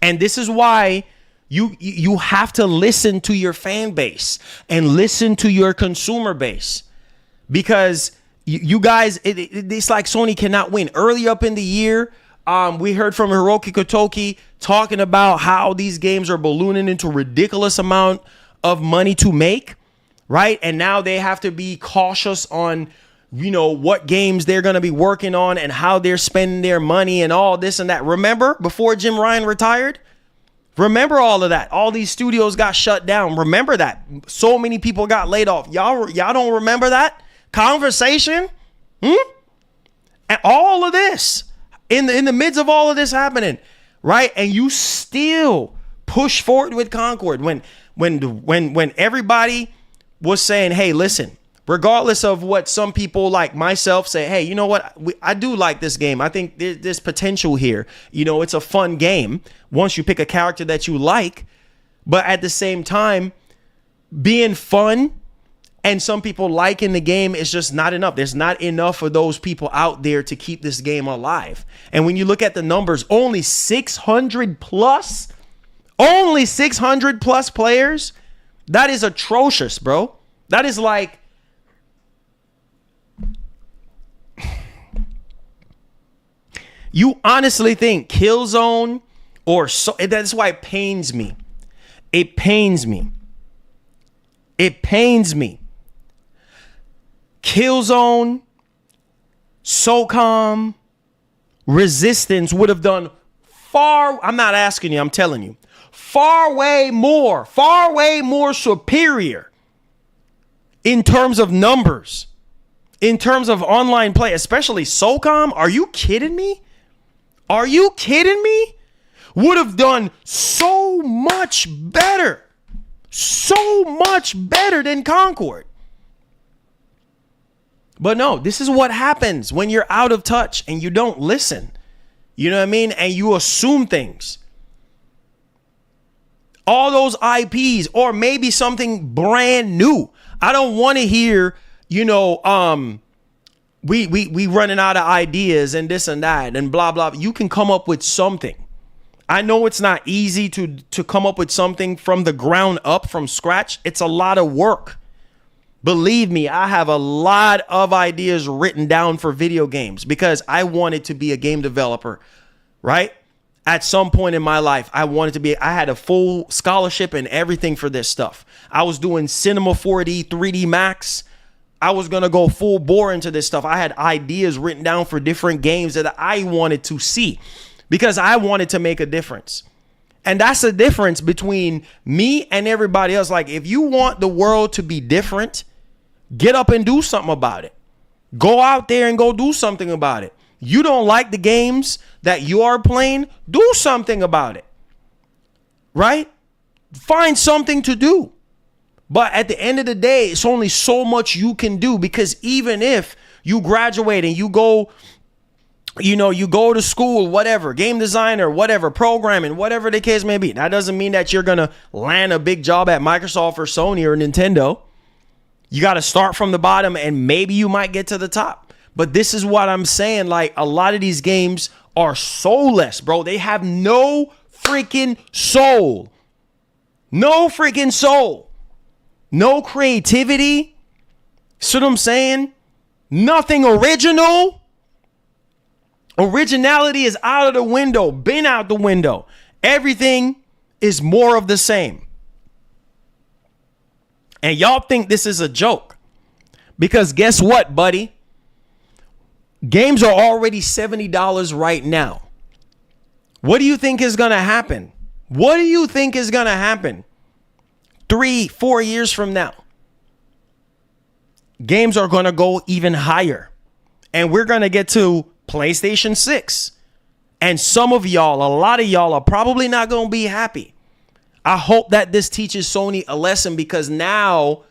And this is why you have to listen to your fan base and listen to your consumer base, because you guys, it's like Sony cannot win. Early up in the year, we heard from Hiroki Kotoki talking about how these games are ballooning into ridiculous amount of money to make, right? And now they have to be cautious on, what games they're going to be working on and how they're spending their money and all this and that. Remember before Jim Ryan retired? Remember all of that. All these studios got shut down. Remember that. So many people got laid off. Y'all don't remember that conversation? And all of this in the midst of all of this happening, right? And you still push forward with Concord when everybody was saying, hey, listen, regardless of what some people like myself say, hey, you know what? I do like this game. I think there's potential here. It's a fun game once you pick a character that you like. But at the same time, being fun and some people liking the game is just not enough. There's not enough of those people out there to keep this game alive. And when you look at the numbers, only 600 plus players. That is atrocious, bro. That is like, you honestly think Killzone that's why it pains me. It pains me. Killzone, SOCOM, Resistance would have done I'm not asking you, I'm telling you, far way more superior in terms of numbers, in terms of online play, especially SOCOM. Are you kidding me? Would have done so much better than Concord. But no, this is what happens when you're out of touch and you don't listen. You know what I mean? And you assume things. All those IPs, or maybe something brand new. I don't want to hear, we running out of ideas and this and that and blah, blah. You can come up with something. I know it's not easy to come up with something from the ground up, from scratch. It's a lot of work. Believe me, I have a lot of ideas written down for video games because I wanted to be a game developer, right? At some point in my life, I had a full scholarship and everything for this stuff. I was doing Cinema 4D, 3D Max. I was going to go full bore into this stuff. I had ideas written down for different games that I wanted to see because I wanted to make a difference. And that's the difference between me and everybody else. Like, if you want the world to be different, get up and do something about it. Go out there and go do something about it. You don't like the games that you are playing, do something about it. Right? Find something to do. But at the end of the day, it's only so much you can do, because even if you graduate and you go to school, whatever, game designer, whatever, programming, whatever the case may be, that doesn't mean that you're going to land a big job at Microsoft or Sony or Nintendo. You got to start from the bottom and maybe you might get to the top. But this is what I'm saying. Like, a lot of these games are soulless, bro. They have no freaking soul. No freaking soul. No creativity. See what I'm saying? Nothing original. Originality is out of the window. Been out the window. Everything is more of the same. And y'all think this is a joke. Because guess what, buddy? Games are already $70 right now. What do you think is going to happen? What do you think is going to happen 3-4 years from now? Games are going to go even higher. And we're going to get to PlayStation 6. And some of y'all, a lot of y'all are probably not going to be happy. I hope that this teaches Sony a lesson, because now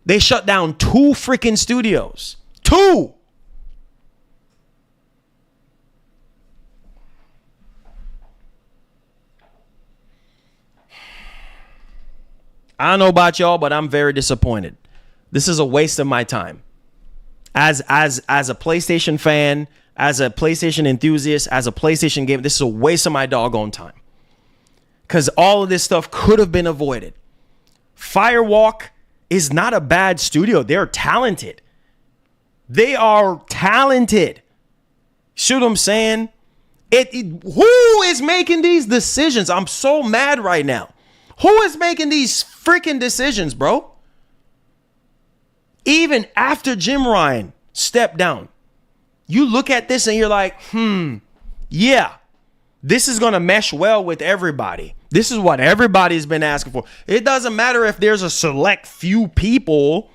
they shut down 2 freaking studios. 2. I don't know about y'all, but I'm very disappointed. This is a waste of my time. As a PlayStation fan, as a PlayStation enthusiast, as a PlayStation gamer, this is a waste of my doggone time. Because all of this stuff could have been avoided. Firewalk is not a bad studio. They're talented. They are talented. See what I'm saying? Who is making these decisions? I'm so mad right now. Who is making these freaking decisions, bro? Even after Jim Ryan stepped down, you look at this and you're like, yeah, this is going to mesh well with everybody. This is what everybody's been asking for. It doesn't matter if there's a select few people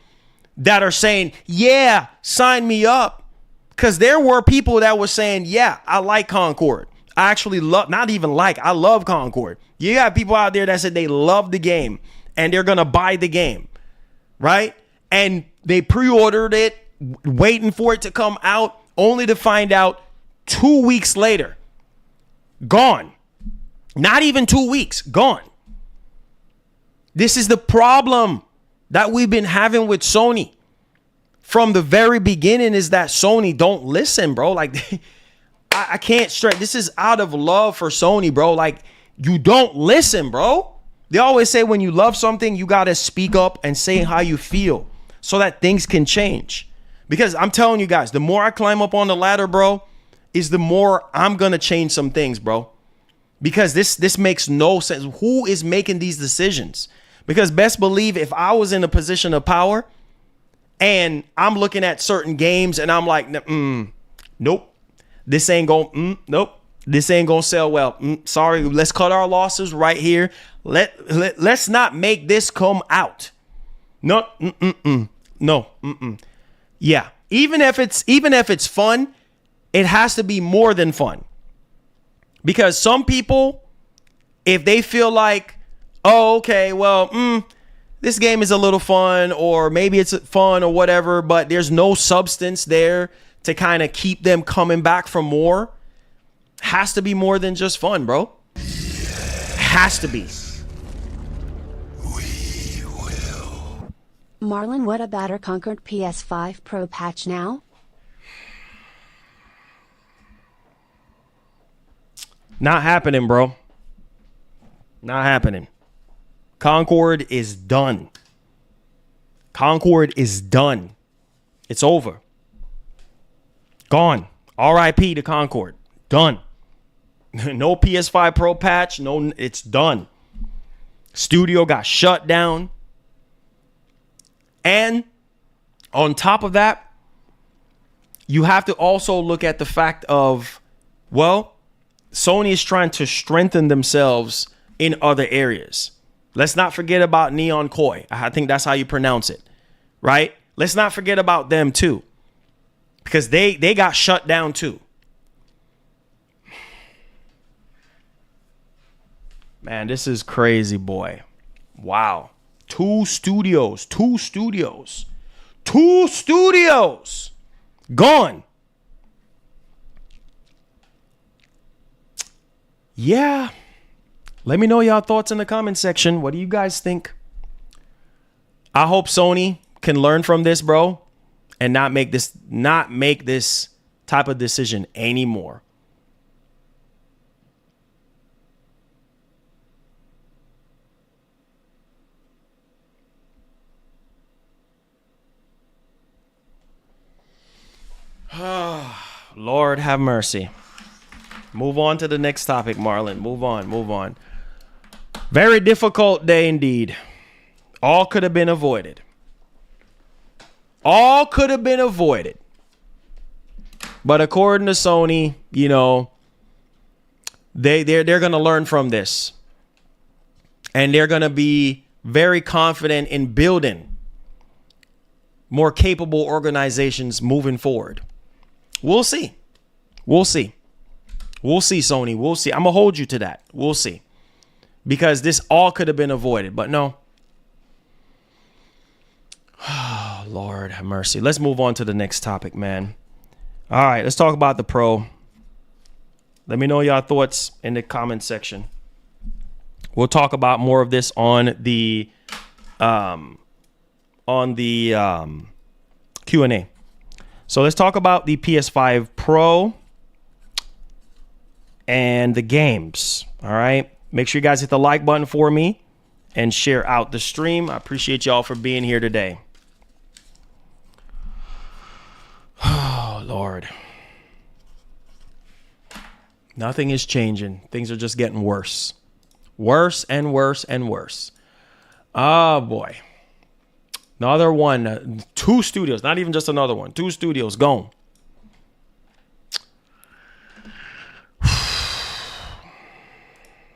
that are saying, yeah, sign me up. Because there were people that were saying, yeah, I like Concord. I actually I love Concord. You got people out there that said they love the game and they're going to buy the game, right? And they pre-ordered it, waiting for it to come out, only to find out 2 weeks later, gone. Not even 2 weeks, gone. This is the problem that we've been having with Sony from the very beginning, is that Sony don't listen, bro. Like, I can't stress. This is out of love for Sony, bro. Like, you don't listen, bro. They always say when you love something, you got to speak up and say how you feel so that things can change. Because I'm telling you guys, the more I climb up on the ladder, bro, is the more I'm going to change some things, bro. Because this makes no sense. Who is making these decisions? Because best believe if I was in a position of power and I'm looking at certain games and I'm like, nope, this ain't going, nope, this ain't going to sell well. Sorry, let's cut our losses right here. Let's not make this come out. No, no. Yeah, even if it's fun, it has to be more than fun. Because some people, if they feel like, oh, okay, well, this game is a little fun, or maybe it's fun or whatever, but there's no substance there to kind of keep them coming back for more, has to be more than just fun, bro. Has to be. Marlon, what about our Concord PS5 Pro patch now? Not happening, bro. Not happening. Concord is done. Concord is done. It's over. Gone. RIP to Concord. Done. No PS5 Pro patch. No, it's done. Studio got shut down. And on top of that, you have to also look at the fact of, well, Sony is trying to strengthen themselves in other areas. Let's not forget about Neon Koi. I think that's how you pronounce it, right? Let's not forget about them too, because they got shut down too. Man, this is crazy, boy. Wow. Two studios. Gone. Yeah. Let me know y'all thoughts in the comment section. What do you guys think? I hope Sony can learn from this, bro, and not make this type of decision anymore. Lord have mercy. Move on to the next topic, Marlon. Move on. Very difficult day indeed. All could have been avoided. But according to Sony, you know, they're going to learn from this. And they're going to be very confident in building more capable organizations moving forward. We'll see. We'll see. We'll see, Sony. We'll see. I'm going to hold you to that. We'll see. Because this all could have been avoided, but no. Oh, Lord have mercy. Let's move on to the next topic, man. All right, let's talk about the Pro. Let me know your thoughts in the comment section. We'll talk about more of this on the Q&A. So let's talk about the PS5 Pro and the games. All right. Make sure you guys hit the like button for me and share out the stream. I appreciate y'all for being here today. Oh, Lord. Nothing is changing. Things are just getting worse. Worse and worse and worse. Oh, boy. Another one. 2 studios. Not even just another one. 2 studios gone.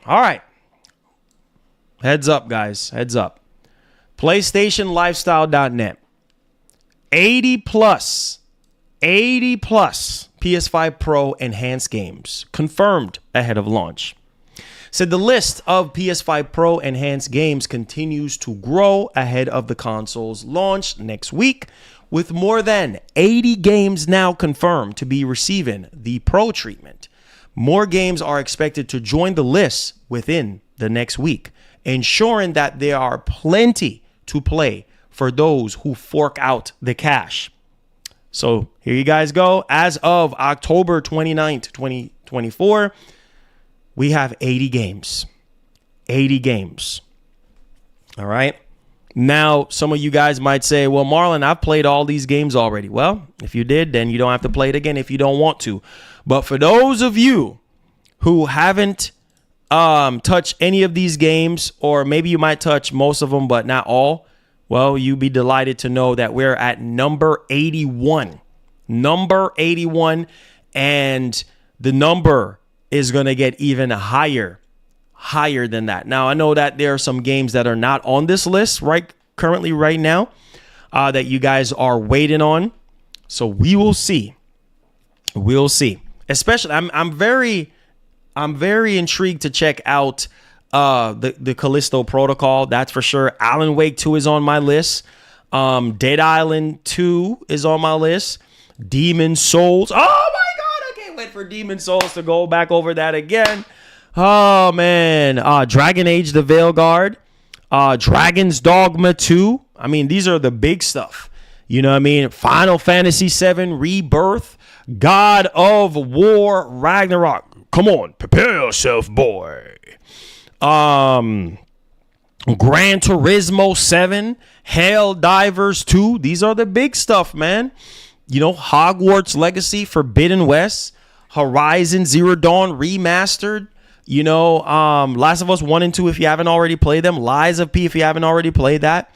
All right. Heads up, guys. Heads up. PlayStationLifestyle.net. 80 plus PS5 Pro enhanced games confirmed ahead of launch. Said the list of PS5 Pro enhanced games continues to grow ahead of the console's launch next week, with more than 80 games now confirmed to be receiving the Pro treatment. More games are expected to join the list within the next week, ensuring that there are plenty to play for those who fork out the cash. So here you guys go. As of October 29th, 2024, we have 80 games. 80 games. All right. Now, some of you guys might say, well, Marlon, I've played all these games already. Well, if you did, then you don't have to play it again if you don't want to. But for those of you who haven't touched any of these games, or maybe you might touch most of them, but not all, well, you'd be delighted to know that we're at number 81. Number 81. And the number is going to get even higher than that. Now, I know that there are some games that are not on this list currently right now that you guys are waiting on. So we will see. We'll see. Especially, I'm very intrigued to check out the Callisto Protocol. That's for sure. Alan Wake 2 is on my list. Dead Island 2 is on my list. Demon Souls. Oh my God, I can't wait for Demon Souls to go back over that again. Oh man. Dragon Age the Veilguard. Dragon's Dogma 2. I mean, these are the big stuff. You know what I mean? Final Fantasy 7 Rebirth. God of War Ragnarok. Come on, prepare yourself, boy. Gran Turismo 7, Helldivers 2. These are the big stuff, man. You know, Hogwarts Legacy, Forbidden West, Horizon Zero Dawn Remastered. You know, Last of Us 1 and 2 if you haven't already played them. Lies of P if you haven't already played that.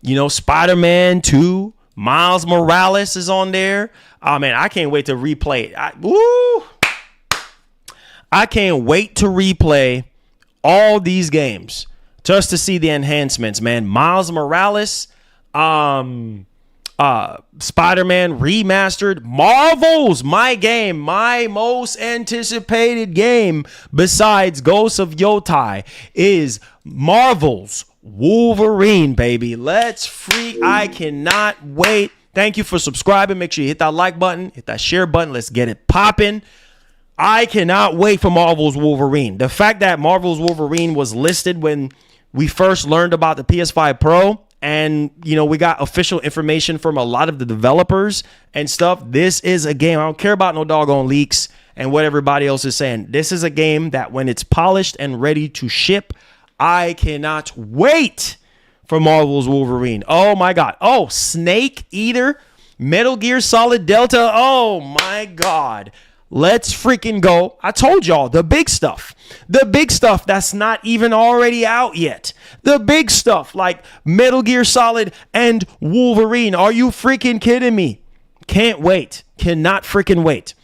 You know, Spider-Man 2. Miles Morales is on there. Oh, man, I can't wait to replay it. I can't wait to replay all these games just to see the enhancements, man. Miles Morales, Spider-Man Remastered, Marvel's my game, my most anticipated game besides Ghosts of Yotai is Marvel's Wolverine, baby. Let's freak. I cannot wait. Thank you for subscribing. Make sure you hit that like button, hit that share button. Let's get it popping. I cannot wait for Marvel's Wolverine. The fact that Marvel's Wolverine was listed when we first learned about the PS5 Pro, and, you know, we got official information from a lot of the developers and stuff. This is a game. I don't care about no doggone leaks and what everybody else is saying. This is a game that when it's polished and ready to ship, I cannot wait for Marvel's Wolverine. Oh, my God. Oh, Snake Eater, Metal Gear Solid Delta. Oh, my God. Let's freaking go. I told y'all the big stuff. The big stuff that's not even already out yet. The big stuff like Metal Gear Solid and Wolverine. Are you freaking kidding me? Can't wait. Cannot freaking wait.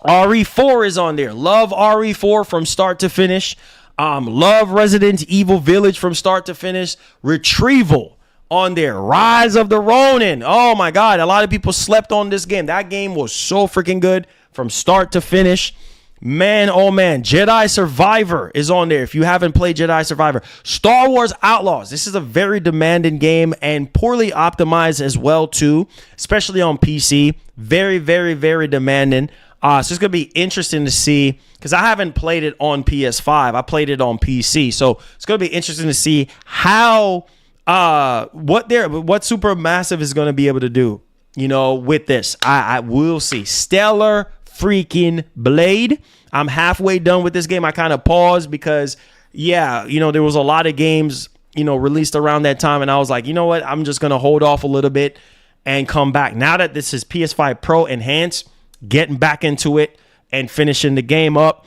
RE4 is on there. Love RE4 from start to finish. Love Resident Evil Village from start to finish. Retrieval on there. Rise of the Ronin. Oh my God. A lot of people slept on this game. That game was so freaking good from start to finish. Man, oh man. Jedi Survivor is on there. If you haven't played Jedi Survivor. Star Wars Outlaws. This is a very demanding game and poorly optimized as well too, especially on PC. Very, very, very demanding. So it's going to be interesting to see because I haven't played it on PS5. I played it on PC. So it's going to be interesting to see how what Supermassive is going to be able to do, with this. I will see. Stellar freaking Blade. I'm halfway done with this game. I kind of paused because, there was a lot of games, released around that time. And I was like, you know what? I'm just going to hold off a little bit and come back. Now that this is PS5 Pro enhanced, getting back into it and finishing the game up.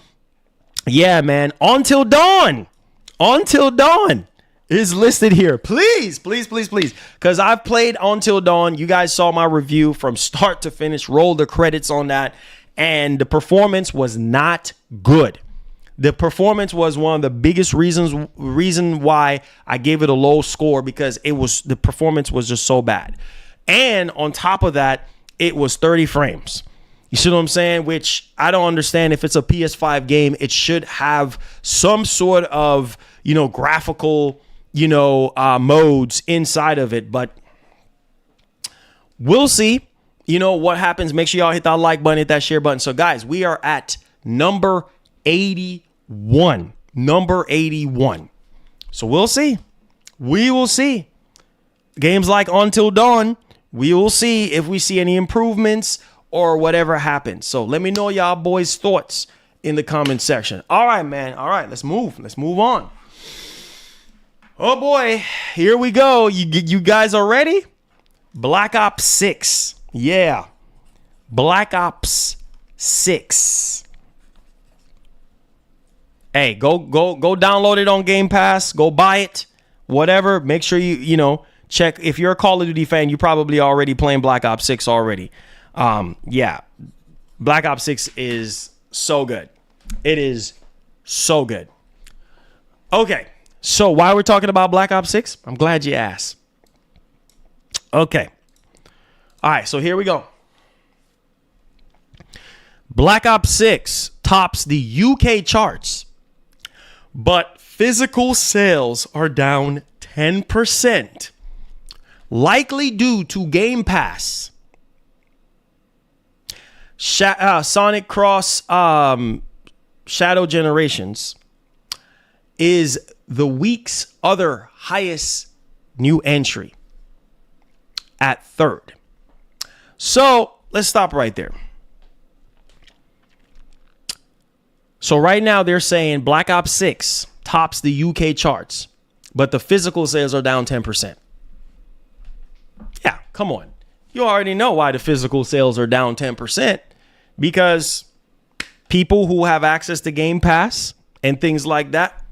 Yeah, man. Until Dawn is listed here. Please, please, please, please. Because I've played Until Dawn. You guys saw my review from start to finish. Roll the credits on that. And the performance was not good. The performance was one of the biggest reason why I gave it a low score, because the performance was just so bad. And on top of that, it was 30 frames. You see what I'm saying? Which I don't understand. If it's a PS5 game, it should have some sort of, graphical, modes inside of it. But we'll see, what happens. Make sure y'all hit that like button, hit that share button. So, guys, we are at number 81. Number 81. So we'll see. We will see. Games like Until Dawn, we will see if we see any improvements or whatever happens. So let me know y'all boys' thoughts in the comment section. All right, man. All right, let's move. Let's move on. Oh boy, here we go. You guys are ready? Black Ops 6. Yeah. Black Ops 6. Hey, go download it on Game Pass. Go buy it. Whatever. Make sure you check. If you're a Call of Duty fan, you probably already playing Black Ops 6 already. Black Ops 6 is so good. It is so good. Okay, so why we're talking about Black Ops 6? I'm glad you asked. Okay. All right, so here we go. Black Ops 6 tops the UK charts, but physical sales are down 10%, likely due to Game Pass. Sonic Cross Shadow Generations is the week's other highest new entry at third. So let's stop right there. So right now they're saying Black Ops 6 tops the UK charts, but the physical sales are down 10%. Yeah, come on. You already know why the physical sales are down 10%, because people who have access to Game Pass and things like that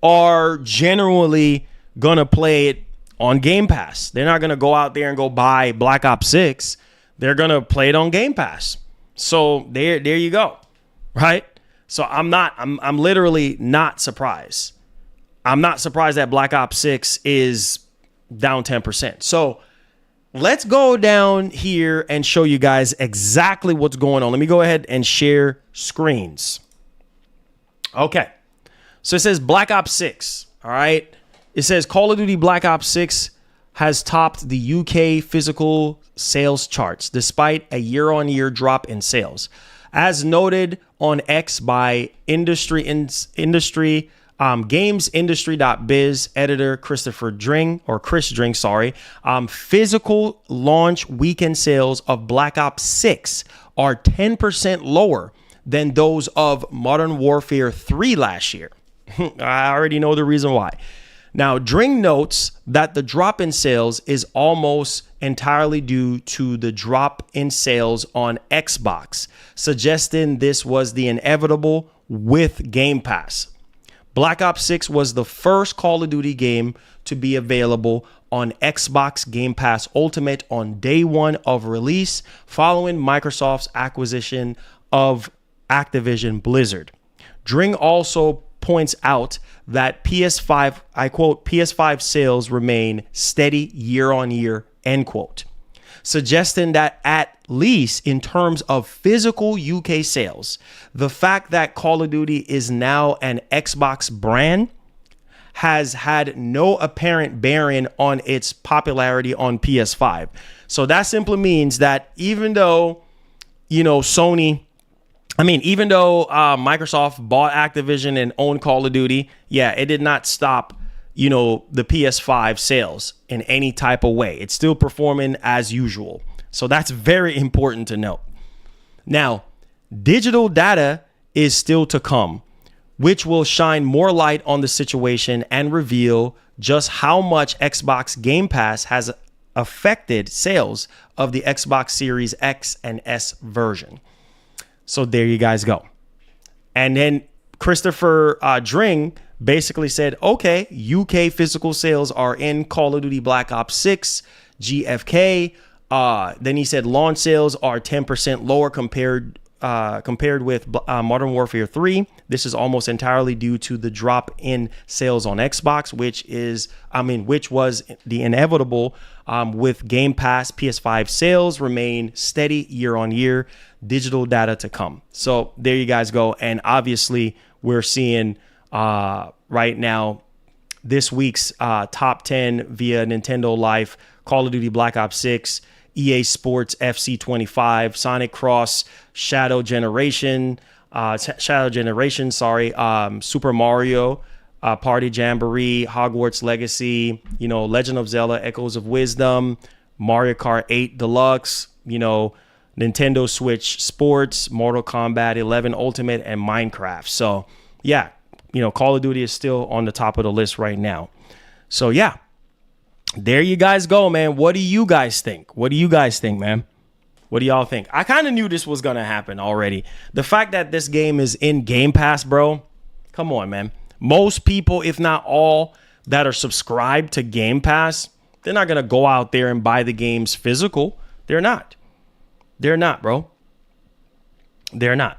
are generally going to play it on Game Pass. They're not going to go out there and go buy Black Ops 6. They're going to play it on Game Pass. So there you go. Right? So I'm literally not surprised. I'm not surprised that Black Ops 6 is down 10%. So let's go down here and show you guys exactly what's going on. Let me go ahead and share screens. Okay. So it says Black Ops 6. All right. It says Call of Duty Black Ops 6 has topped the UK physical sales charts despite a year-on-year drop in sales. As noted on X by GamesIndustry.biz editor Chris Dring, physical launch weekend sales of Black Ops 6 are 10% lower than those of Modern Warfare 3 last year. I already know the reason why. Now, Dring notes that the drop in sales is almost entirely due to the drop in sales on Xbox, suggesting this was the inevitable with Game Pass. Black Ops 6 was the first Call of Duty game to be available on Xbox Game Pass Ultimate on day one of release following Microsoft's acquisition of Activision Blizzard. Dring also points out that PS5, I quote, PS5 sales remain steady year on year, end quote, suggesting that at least in terms of physical UK sales, the fact that Call of Duty is now an Xbox brand has had no apparent bearing on its popularity on PS5. So that simply means that even though, even though Microsoft bought Activision and owned Call of Duty, yeah, it did not stop, the PS5 sales in any type of way. It's still performing as usual. So that's very important to note. Now, digital data is still to come, which will shine more light on the situation and reveal just how much Xbox Game Pass has affected sales of the Xbox Series X and S version. So there you guys go. And then Christopher Dring basically said, okay, UK physical sales are in Call of Duty Black Ops 6, GFK. Then he said launch sales are 10% lower compared with Modern Warfare 3. This is almost entirely due to the drop in sales on Xbox, which was the inevitable with Game Pass. PS5 sales remain steady year on year. Digital data to come. So there you guys go. And obviously we're seeing right now this week's top 10 via Nintendo Life, Call of Duty Black Ops 6, EA Sports FC 25, Sonic Cross, Shadow Generation, Super Mario, Party Jamboree, Hogwarts Legacy, Legend of Zelda, Echoes of Wisdom, Mario Kart 8 Deluxe, Nintendo Switch Sports, Mortal Kombat 11 Ultimate, and Minecraft. So yeah, Call of Duty is still on the top of the list right now. So yeah, there you guys go, man. What do you guys think? What do you guys think, man? What do y'all think? I kind of knew this was going to happen already. The fact that this game is in Game Pass, bro. Come on, man. Most people, if not all, that are subscribed to Game Pass, they're not going to go out there and buy the games physical. They're not. They're not, bro. They're not.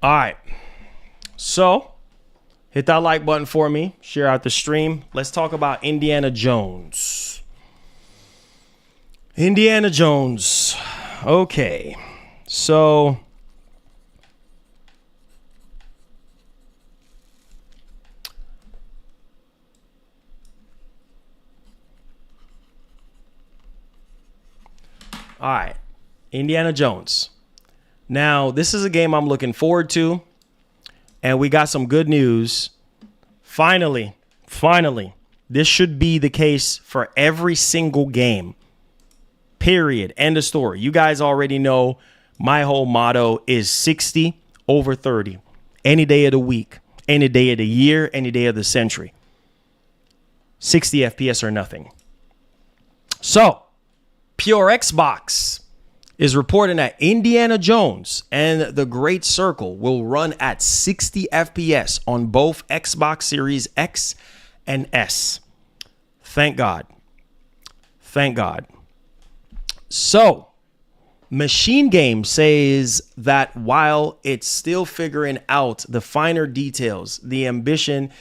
All right. So hit that like button for me. Share out the stream. Let's talk about Indiana Jones. Indiana Jones. Okay. So all right. Indiana Jones. Now, this is a game I'm looking forward to, and we got some good news. Finally, this should be the case for every single game. Period. End of story. You guys already know my whole motto is 60 over 30. Any day of the week, any day of the year, any day of the century. 60 FPS or nothing. So, Pure Xbox is reporting that Indiana Jones and the Great Circle will run at 60 FPS on both Xbox Series X and S. Thank God. Thank God. So, Machine Game says that while it's still figuring out the finer details, the ambition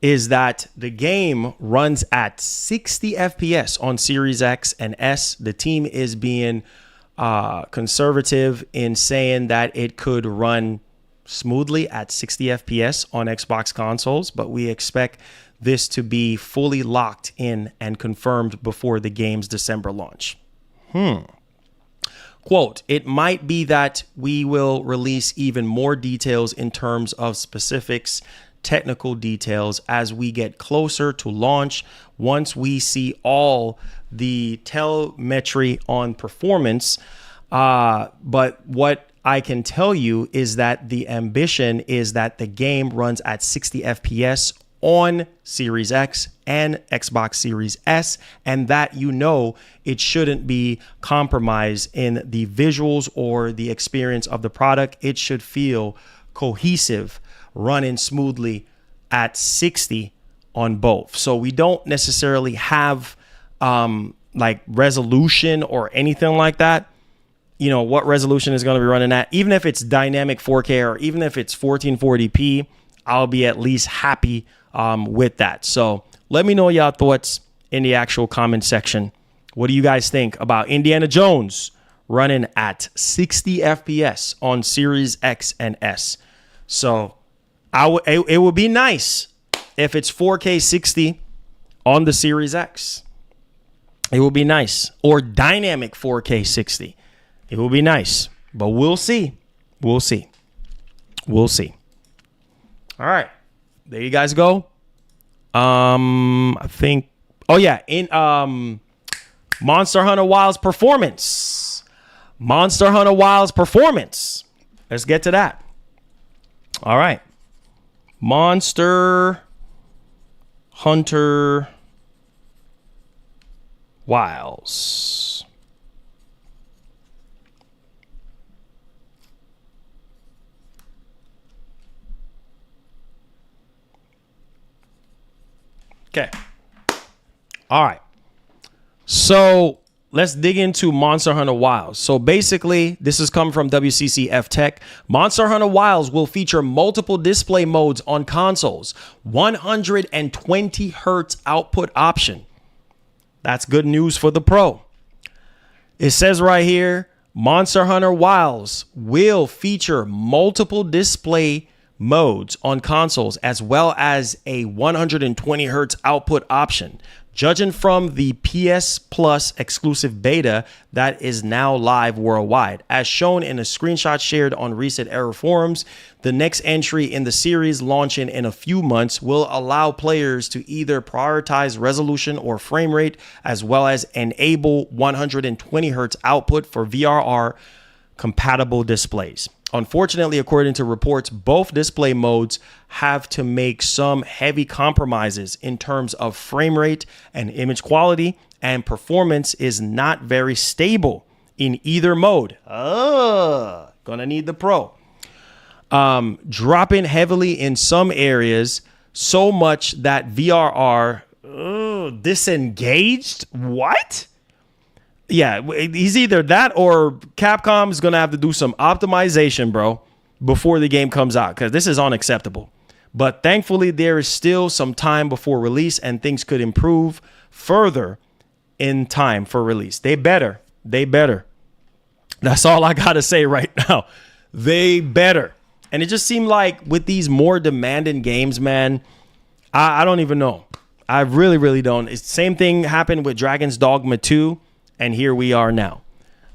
is that the game runs at 60 FPS on Series X and S. The team is being conservative in saying that it could run smoothly at 60 FPS on Xbox consoles, but we expect this to be fully locked in and confirmed before the game's December launch. Quote, it might be that we will release even more details in terms of specifics technical details as we get closer to launch. Once we see all the telemetry on performance, but what I can tell you is that the ambition is that the game runs at 60 FPS on Series X and Xbox Series S, and that it shouldn't be compromised in the visuals or the experience of the product. It should feel cohesive, running smoothly at 60 on both. So we don't necessarily have like resolution or anything like that. What resolution is going to be running at. Even if it's dynamic 4K or even if it's 1440p, I'll be at least happy with that. So let me know y'all thoughts in the actual comment section. What do you guys think about Indiana Jones running at 60 FPS on Series X and S? So it would be nice if it's 4K 60 on the Series X. It would be nice. Or dynamic 4K 60. It will be nice, but we'll see. We'll see. We'll see. All right. There you guys go. I think, in Monster Hunter Wilds performance. Monster Hunter Wilds performance. Let's get to that. All right. Monster Hunter Wilds. Okay. All right. So let's dig into Monster Hunter Wilds. So basically, this is coming from WCCF Tech. Monster Hunter Wilds will feature multiple display modes on consoles. 120 hertz output option. That's good news for the Pro. It says right here, Monster Hunter Wilds will feature multiple display modes on consoles as well as a 120 hertz output option. Judging from the PS Plus exclusive beta that is now live worldwide. As shown in a screenshot shared on Reset Era forums, the next entry in the series launching in a few months will allow players to either prioritize resolution or frame rate as well as enable 120 hertz output for VRR compatible displays. Unfortunately, according to reports, both display modes have to make some heavy compromises in terms of frame rate and image quality, and performance is not very stable in either mode. Gonna need the Pro. Dropping heavily in some areas, so much that VRR disengaged. What? Yeah, he's either that or Capcom is going to have to do some optimization, bro, before the game comes out, because this is unacceptable. But thankfully, there is still some time before release and things could improve further in time for release. They better. That's all I got to say right now. They better. And it just seemed like with these more demanding games, man, I don't even know. I really, really don't. It's the same thing happened with Dragon's Dogma 2. And here we are now.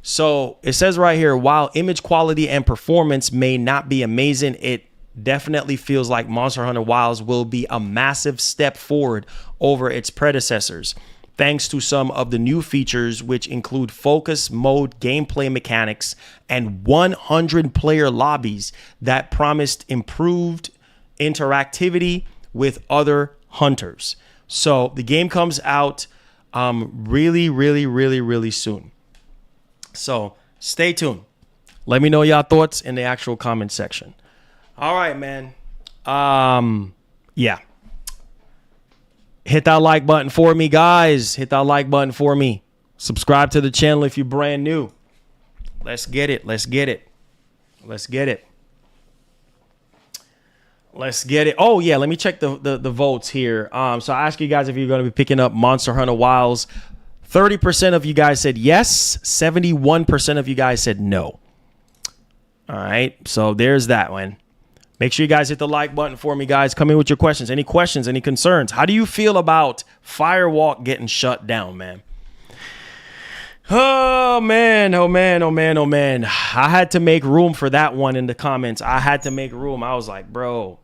So it says right here, while image quality and performance may not be amazing, it definitely feels like Monster Hunter Wilds will be a massive step forward over its predecessors, thanks to some of the new features, which include focus mode gameplay mechanics and 100 player lobbies that promised improved interactivity with other hunters. So the game comes out really soon. So stay tuned. Let me know y'all thoughts in the actual comment section. All right, man. Yeah. Hit that like button for me, guys. Hit that like button for me. Subscribe to the channel if you're brand new. Let's get it. Oh, yeah. Let me check the votes here. So I asked you guys if you're going to be picking up Monster Hunter Wilds. 30% of you guys said yes. 71% of you guys said no. All right. So there's that one. Make sure you guys hit the like button for me, guys. Come in with your questions. Any questions? Any concerns? How do you feel about Firewalk getting shut down, man? Oh, man. I had to make room for that one in the comments. I had to make room. I was like, bro.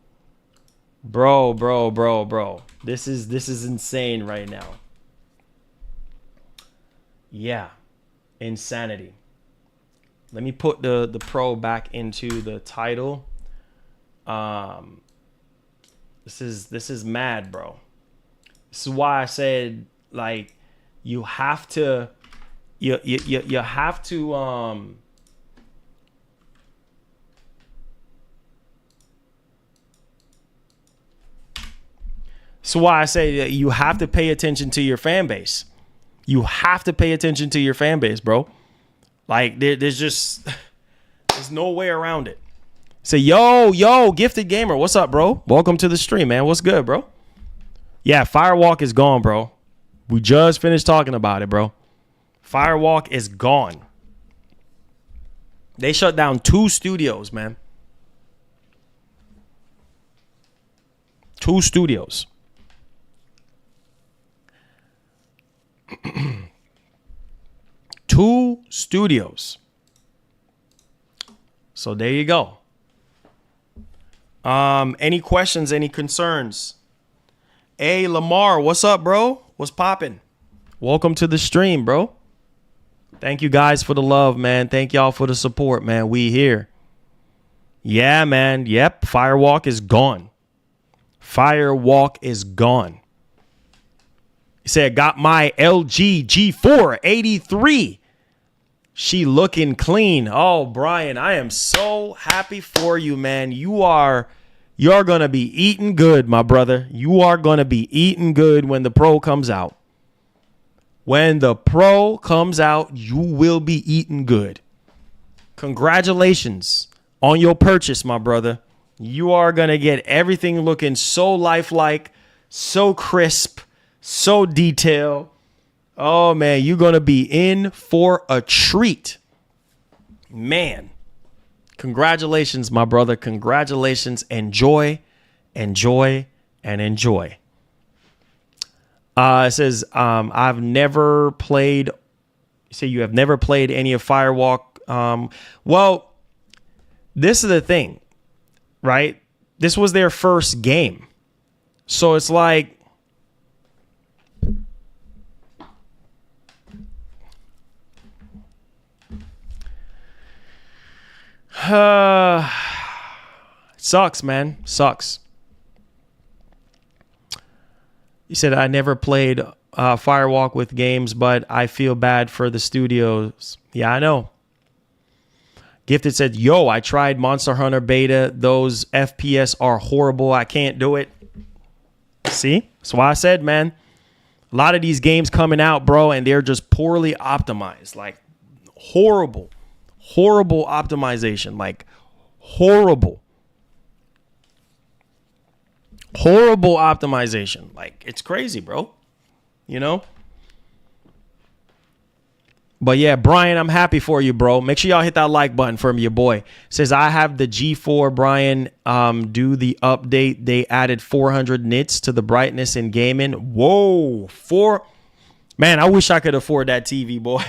Bro. This is insane right now. Yeah. Insanity. Let me put the Pro back into the title. This is mad, bro. This is why I said, like, you have to you have to so why I say that you have to pay attention to your fan base. You have to pay attention to your fan base, bro. Like, there's no way around it. Say, yo, Gifted Gamer, what's up, bro? Welcome to the stream, man. What's good, bro? Yeah, Firewalk is gone, bro. We just finished talking about it, bro. Firewalk is gone. They shut down 2 studios, man. 2 studios. 2 studios. So there you go. Any questions, any concerns? Hey, Lamar, what's up, bro? What's poppin'? Welcome to the stream, bro. Thank you guys for the love, man. Thank y'all for the support, man. We here. Yeah, man. Yep. Firewalk is gone. Firewalk is gone. He said, got my LG G4 83. She looking clean. Oh, Brian, I am so happy for you, man. You're going to be eating good, my brother. You are going to be eating good when the Pro comes out. When the Pro comes out, you will be eating good. Congratulations on your purchase, my brother. You are going to get everything looking so lifelike, so crisp, so detailed. Oh, man, you're going to be in for a treat. Man, congratulations, my brother. Congratulations. Enjoy. It says, I've never played. You say you have never played any of Firewalk. Well, this is the thing, right? This was their first game. So it's like, sucks, man. Sucks. He said, I never played Firewalk with games, but I feel bad for the studios. Yeah, I know. Gifted said, yo, I tried Monster Hunter beta. Those FPS are horrible. I can't do it. See? That's why I said, man, a lot of these games coming out, bro, and they're just poorly optimized. Like, horrible optimization. Like, horrible optimization. Like, it's crazy, bro. You know? But yeah, Brian, I'm happy for you, bro. Make sure y'all hit that like button for me, your boy. Says, I have the G4, Brian. Do the update. They added 400 nits to the brightness in gaming. Whoa. Man, I wish I could afford that TV, boy.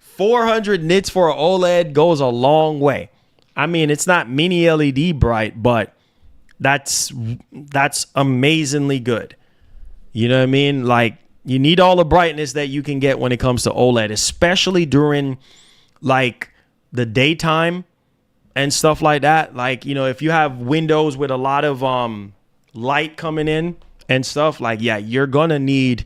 400 nits for an OLED goes a long way. I mean, it's not mini LED bright, but that's amazingly good. You know what I mean? Like, you need all the brightness that you can get when it comes to OLED, especially during like the daytime and stuff like that. Like, you know, if you have windows with a lot of light coming in and stuff, like, yeah, you're gonna need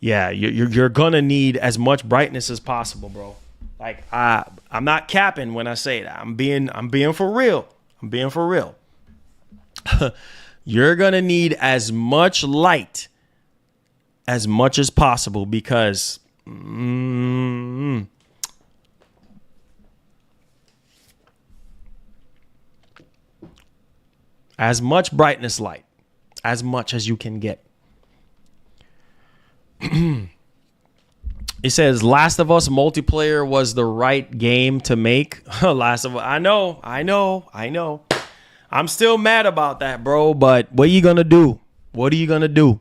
as much brightness as possible, bro. Like, I'm not capping when I say that. I'm being for real. You're gonna need as much light as much as possible because as much brightness light, as much as you can get. It says Last of Us multiplayer was the right game to make. Last of Us, I know. I'm still mad about that, bro, but what are you gonna do? What are you gonna do,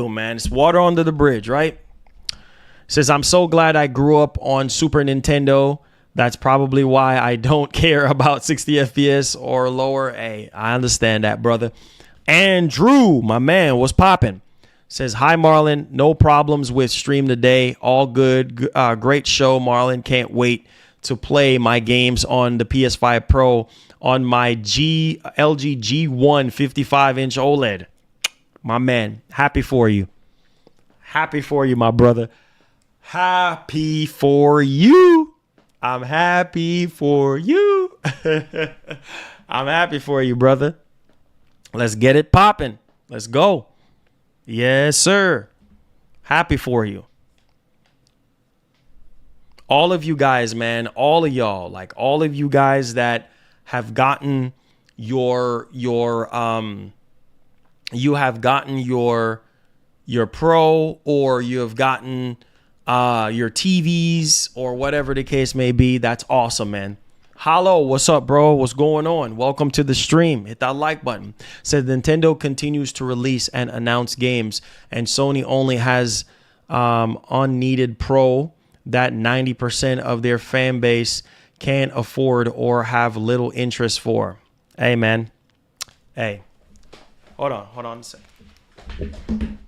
man? It's water under the bridge, right? It says, I'm so glad I grew up on Super Nintendo. That's probably why I don't care about 60 FPS or lower. Hey, I understand that, brother. Andrew, my man, what's popping? Says, hi, Marlon. No problems with stream today. All good. Great show, Marlon. Can't wait to play my games on the PS5 Pro on my LG G1 55-inch OLED. My man, happy for you. Happy for you, my brother. Happy for you. I'm happy for you. I'm happy for you, brother. Let's get it popping. Let's go. Yes, sir. Happy for you. All of you guys, man, all of y'all, like all of you guys that have gotten your Pro, or you have gotten your TVs or whatever the case may be. That's awesome, man. Hello, what's up, bro? What's going on? Welcome to the stream. Hit that like button. Said Nintendo continues to release and announce games, and Sony only has unneeded Pro that 90% of their fan base can't afford or have little interest for. Hey, man. Hey. Hold on a second.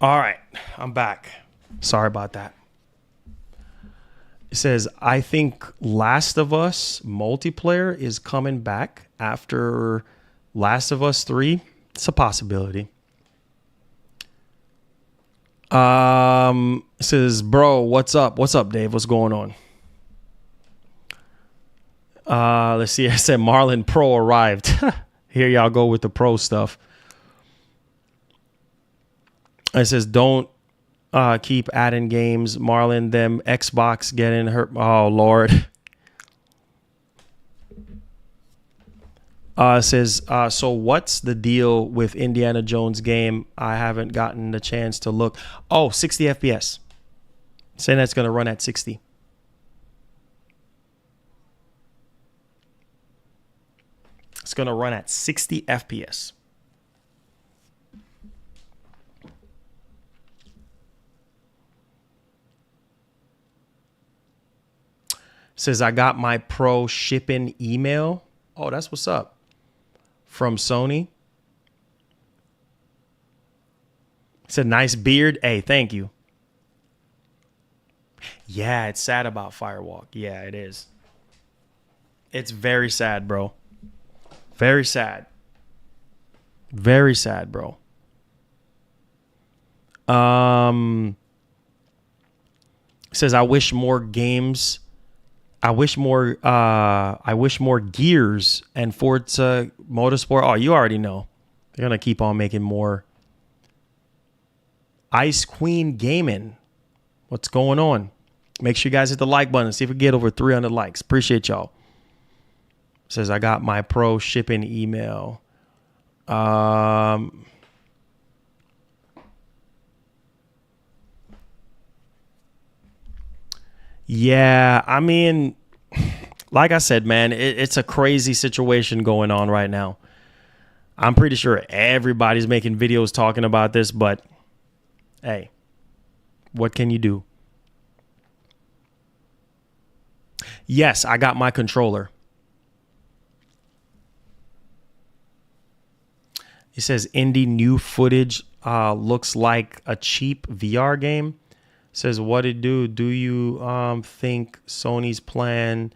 All right, I'm back. Sorry about that. It says, I think Last of Us multiplayer is coming back after Last of Us 3. It's a possibility. It says, bro, what's up? What's up, Dave? What's going on? Let's see. I said Marlon Pro arrived. Here y'all go with the Pro stuff. It says, don't keep adding games, Marlon. Them Xbox getting hurt. Oh, Lord. It says, so what's the deal with Indiana Jones game? I haven't gotten the chance to look. Oh, 60 FPS. Saying that's going to run at 60. It's going to run at 60 FPS. Says, I got my Pro shipping email. Oh, that's what's up. From Sony. It's a nice beard. Hey, thank you. Yeah, it's sad about Firewalk. Yeah, it is. It's very sad, bro. Very sad. Very sad, bro. Says, I wish more games. I wish more Gears and Forza Motorsport. Oh, you already know. They're going to keep on making more. Ice Queen Gaming. What's going on? Make sure you guys hit the like button. See if we get over 300 likes. Appreciate y'all. Says, I got my Pro shipping email. Yeah, I mean, like I said, man, it's a crazy situation going on right now. I'm pretty sure everybody's making videos talking about this, but hey, what can you do? Yes, I got my controller. It says, indie new footage looks like a cheap VR game. Says, what it do? Do you think Sony's plan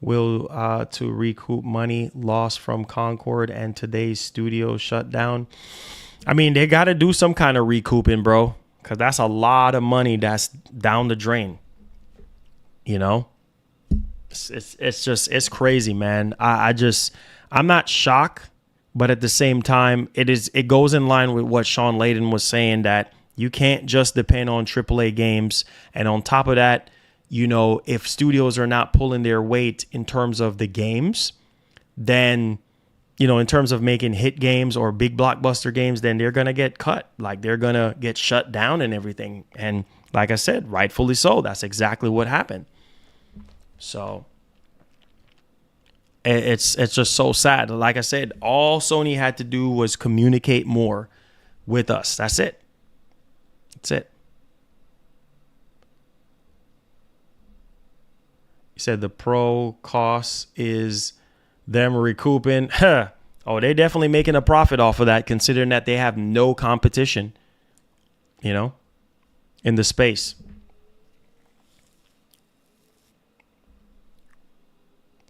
will to recoup money lost from Concord and today's studio shutdown? I mean, they got to do some kind of recouping, bro, because that's a lot of money that's down the drain. You know, it's crazy, man. I'm not shocked But at the same time, it goes in line with what Sean Layden was saying, that you can't just depend on AAA games. And on top of that, you know, if studios are not pulling their weight in terms of the games, then, you know, in terms of making hit games or big blockbuster games, then they're going to get cut. Like, they're going to get shut down and everything. And like I said, rightfully so. That's exactly what happened. So it's just so sad. Like I said, all Sony had to do was communicate more with us. That's it. That's it. He said the Pro cost is them recouping. Oh, they're definitely making a profit off of that, considering that they have no competition, you know, in the space.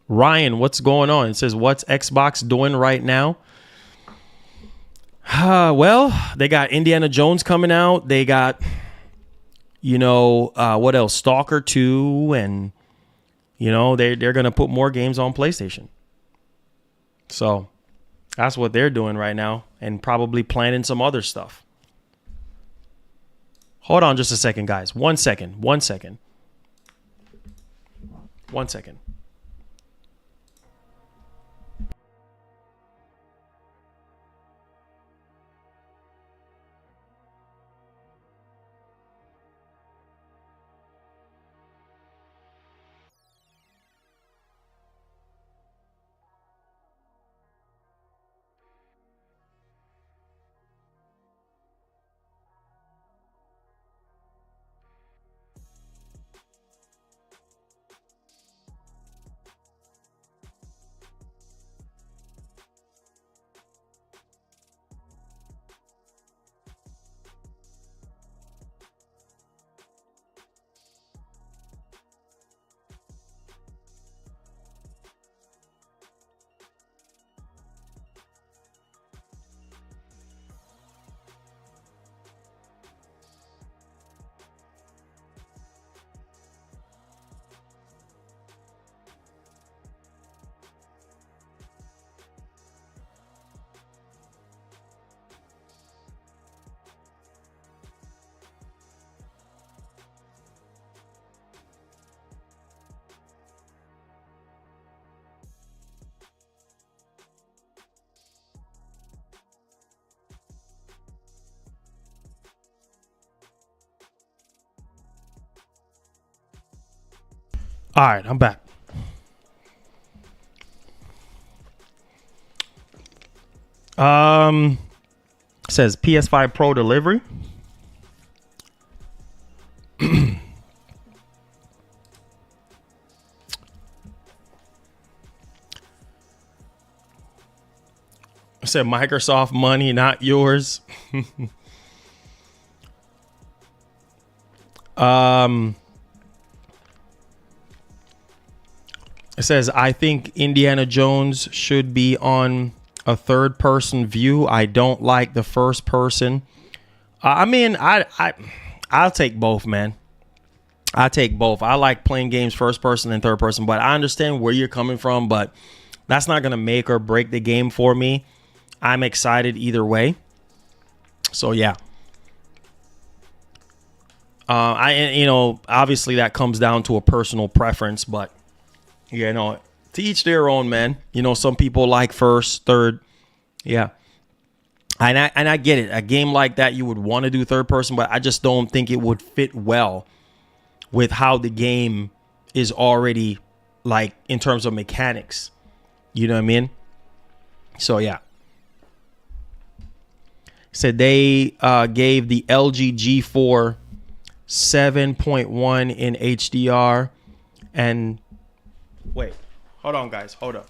Ryan, what's going on? It says, what's Xbox doing right now? Well, they got Indiana Jones coming out. They got, you know, what else? Stalker 2. And, you know, they're going to put more games on PlayStation. So that's what they're doing right now. And probably planning some other stuff. Hold on just a second, guys. 1 second. 1 second. 1 second. All right, I'm back. Says PS5 Pro delivery. It said Microsoft money, not yours. It says, I think Indiana Jones should be on a third person view. I don't like the first person. I mean, I'll take both, man. I take both. I like playing games first person and third person, but I understand where you're coming from, but that's not going to make or break the game for me. I'm excited either way. So yeah. Obviously that comes down to a personal preference, but yeah, no, to each their own, man. You know, some people like first, third. Yeah. And I get it. A game like that, you would want to do third person, but I just don't think it would fit well with how the game is already, like, in terms of mechanics. You know what I mean? So, yeah. Said they gave the LG G4 7.1 in HDR. And wait, hold on, guys. Hold up.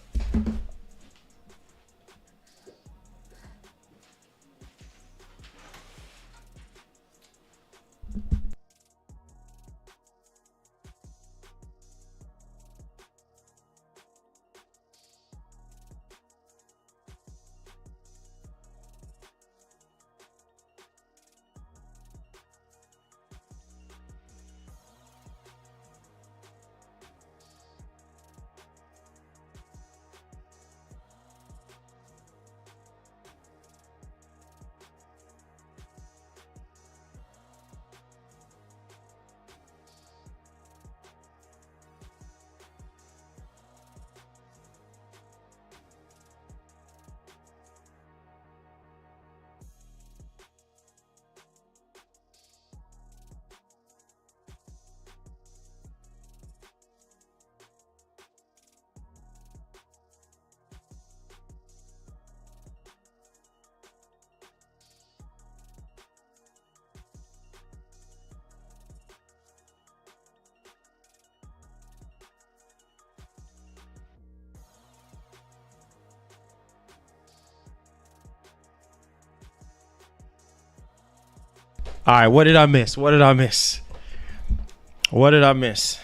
All right, what did I miss? What did I miss? What did I miss?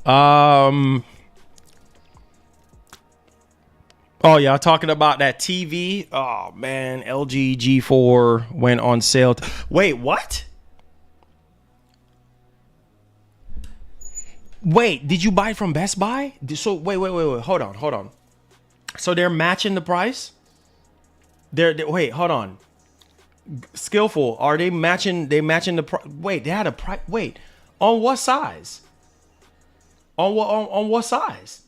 Oh yeah, talking about that TV. Oh man, LG G4 went on sale. Wait, what? Wait, did you buy it from Best Buy? So wait. Hold on. So they're matching the price? Wait, hold on. Skillful, are they matching? They matching the price? Wait, they had a price. Wait, on what size? On what size?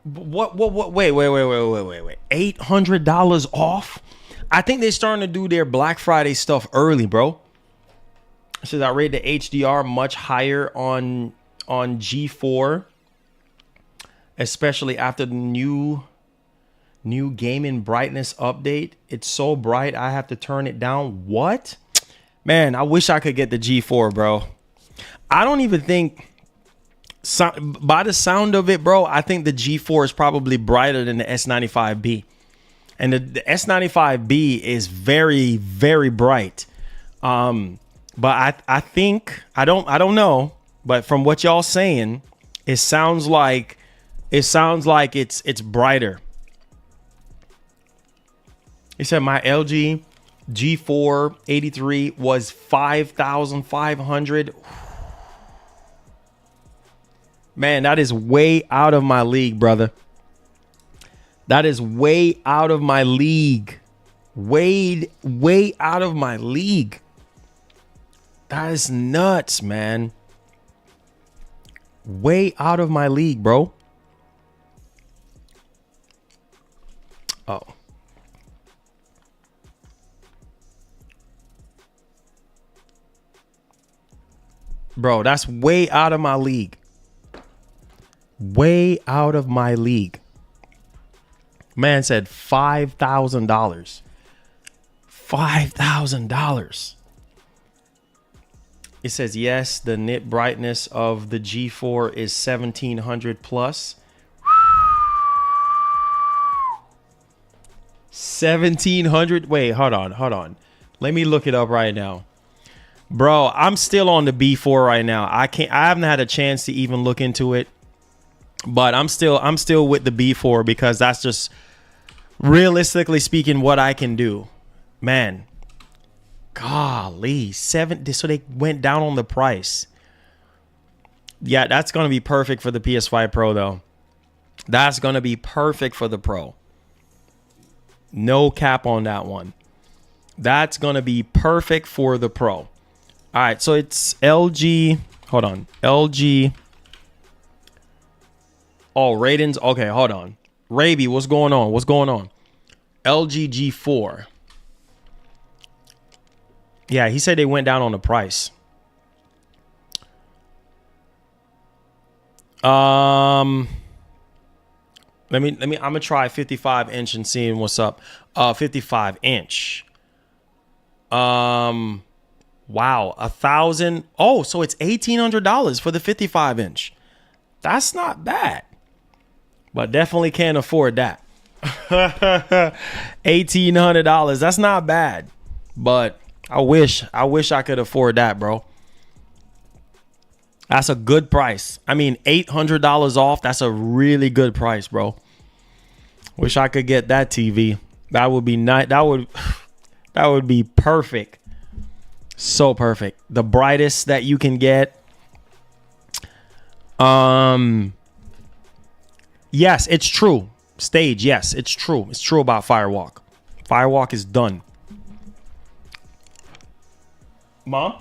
What? Wait. $800 off? I think they're starting to do their Black Friday stuff early, bro. Says I rate the HDR much higher on G4, especially after the new gaming brightness update. It's so bright I have to turn it down. What? Man, I wish I could get the G4, bro. I don't even think, by the sound of it, bro, I think the G4 is probably brighter than the S95B. And the S95B is very, very bright. But I think, I don't know, but from what y'all saying, it sounds like it's brighter. He said my LG G4 83 was 5,500. Man, that is way out of my league, brother. That is way out of my league. Way out of my league. That is nuts, man. Way out of my league, bro. Oh. Bro, that's way out of my league. Way out of my league. Man said $5,000. $5,000. It says, yes, the nit brightness of the G4 is 1700 plus. 1700. Wait, hold on. Let me look it up right now. Bro, I'm still on the B4 right now. I haven't had a chance to even look into it. But I'm still with the B4 because that's just, realistically speaking, what I can do. Man. Golly, so they went down on the price. Yeah, that's going to be perfect for the PS5 Pro, though. That's going to be perfect for the Pro. No cap on that one. That's going to be perfect for the Pro. All right, so it's LG. Hold on. LG. Oh, ratings. Okay, hold on. Raby, what's going on? LG G4. Yeah, he said they went down on the price. Let me I'm gonna try 55 inch and seeing what's up. 55 inch. Wow, 1,000. Oh, so it's $1,800 for the 55 inch. That's not bad, but definitely can't afford that. $1,800. That's not bad, but I wish I could afford that, bro. That's a good price. I mean, $800 off. That's a really good price, bro. Wish I could get that TV. That would be nice. That would be perfect. So perfect. The brightest that you can get. Yes, it's true. Stage, yes, it's true. It's true about Firewalk. Firewalk is done. Mom?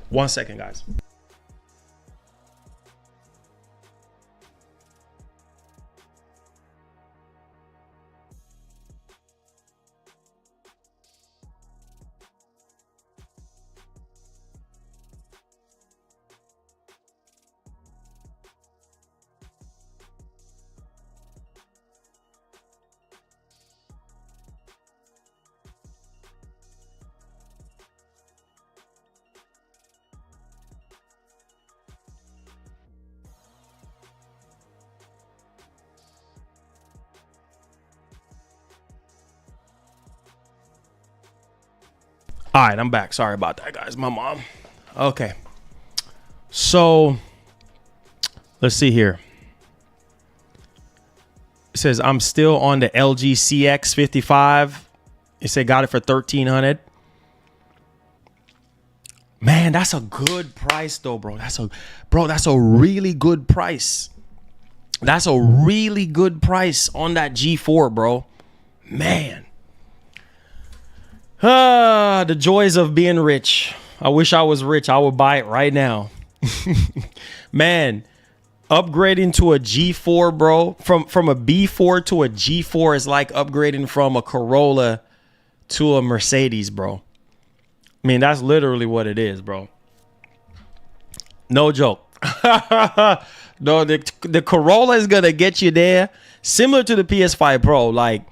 1 second, guys. All right, I'm back. Sorry about that, guys. My mom. Okay. So let's see here. It says I'm still on the LG CX55. It said got it for $1,300. Man, that's a good price though, bro. That's a really good price. That's a really good price on that G4, bro. Man. The joys of being rich. I wish I was rich. I would buy it right now. Man, upgrading to a G4, bro, from a B4 to a G4 is like upgrading from a Corolla to a Mercedes, bro. I mean, that's literally what it is, bro. No joke. No, the Corolla is gonna get you there, similar to the PS5 Pro. Like,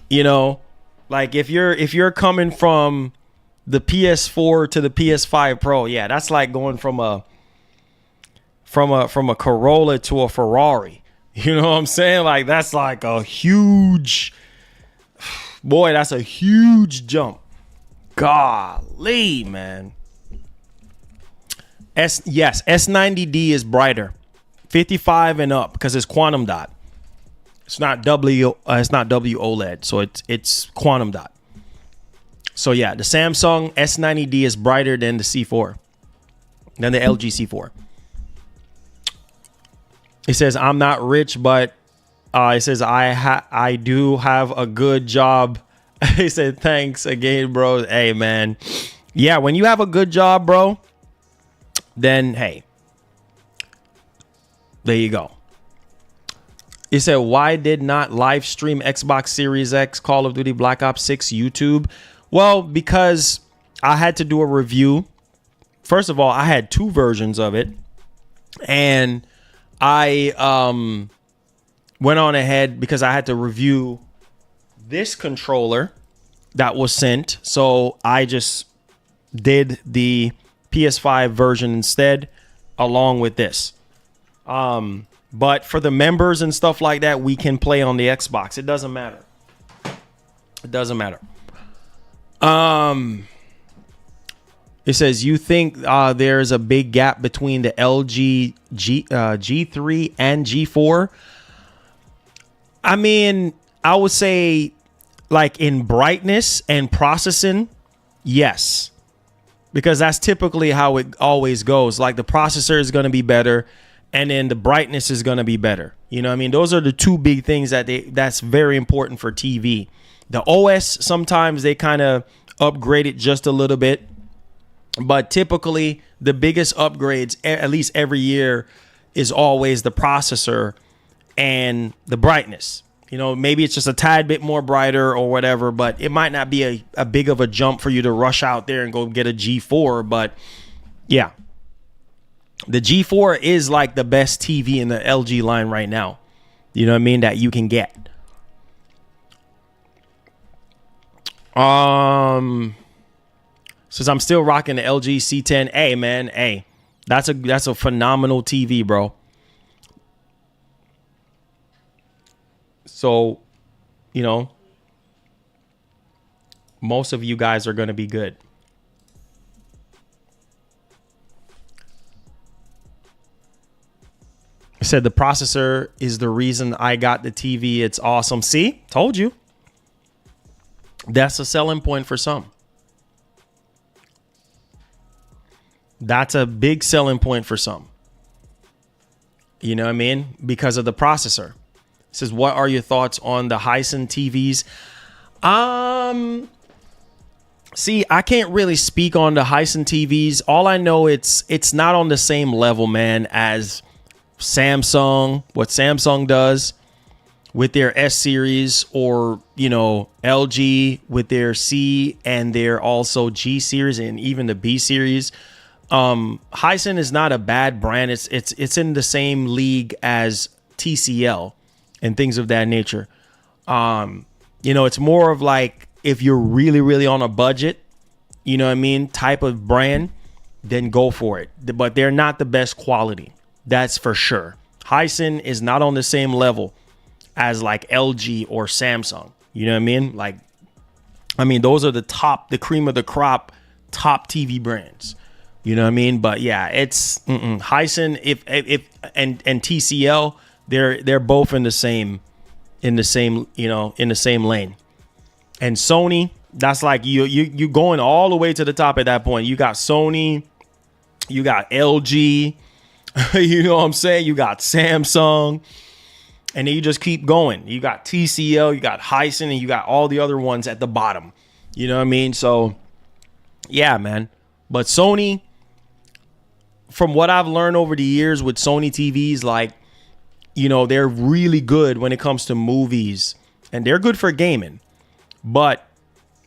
you know, like if you're coming from the PS4 to the PS5 Pro, yeah, that's like going from a Corolla to a Ferrari. You know what I'm saying? Like that's like a huge, boy, that's a huge jump. Golly, man. S90D is brighter, 55 and up, because it's quantum dot. It's not WOLED, so it's quantum dot. So yeah, the Samsung S90D is brighter than the C4, than the LG C4. It says I'm not rich, but it says I do have a good job. He said thanks again, bro. Hey man, yeah, when you have a good job, bro, then hey, there you go. It said, why did not live stream Xbox Series X, Call of Duty Black Ops 6 YouTube? Well, because I had to do a review. First of all, I had two versions of it, and I went on ahead because I had to review this controller that was sent. So I just did the PS5 version instead, along with this. But for the members and stuff like that, we can play on the Xbox. It doesn't matter. It doesn't matter. It says, you think there's a big gap between the LG G3 and G4? I mean, I would say like in brightness and processing, yes. Because that's typically how it always goes. Like the processor is going to be better, and then the brightness is going to be better. You know what I mean? Those are the two big things that's very important for TV. The OS, sometimes they kind of upgrade it just a little bit. But typically, the biggest upgrades, at least every year, is always the processor and the brightness. You know, maybe it's just a tad bit more brighter or whatever, but it might not be a big of a jump for you to rush out there and go get a G4. But yeah. The G4 is like the best TV in the LG line right now. You know what I mean? That you can get. Since I'm still rocking the LG C10. Hey, man. Hey, that's a phenomenal TV, bro. So, you know, most of you guys are going to be good. I said the processor is the reason I got the TV. It's awesome. See, told you. That's a selling point for some. That's a big selling point for some. You know what I mean? Because of the processor. It says, what are your thoughts on the Hisense TVs? See, I can't really speak on the Hisense TVs. All I know, it's not on the same level, man, as Samsung, what Samsung does with their S series, or, you know, LG with their C and their also G series and even the B series. Hisense is not a bad brand. It's in the same league as TCL and things of that nature. You know, it's more of like, if you're really, really on a budget, you know what I mean, type of brand, then go for it. But they're not the best quality. That's for sure. Hisense is not on the same level as like LG or Samsung. You know what I mean? Like I mean, those are the cream of the crop, top TV brands. You know what I mean? But yeah, it's Hisense and TCL, they're both in the same lane. And Sony, that's like you going all the way to the top at that point. You got Sony, you got LG, you know what I'm saying? You got Samsung, and then you just keep going. You got TCL, you got Hisense, and you got all the other ones at the bottom. You know what I mean? So yeah, man. But Sony, from what I've learned over the years with Sony TVs, like, you know, they're really good when it comes to movies, and they're good for gaming, but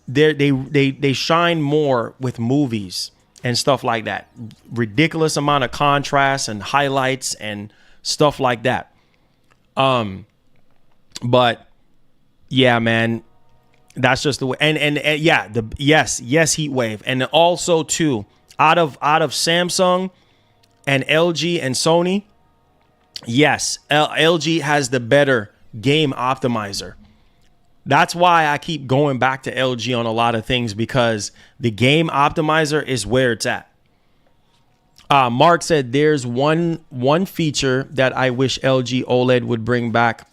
they shine more with movies and stuff like that. Ridiculous amount of contrast and highlights and stuff like that. But yeah, man, that's just the way. And yeah, yes, heat wave. And also too, out of Samsung and LG and Sony, yes, LG has the better game optimizer. That's why I keep going back to LG on a lot of things, because the game optimizer is where it's at. Mark said there's one feature that I wish LG OLED would bring back.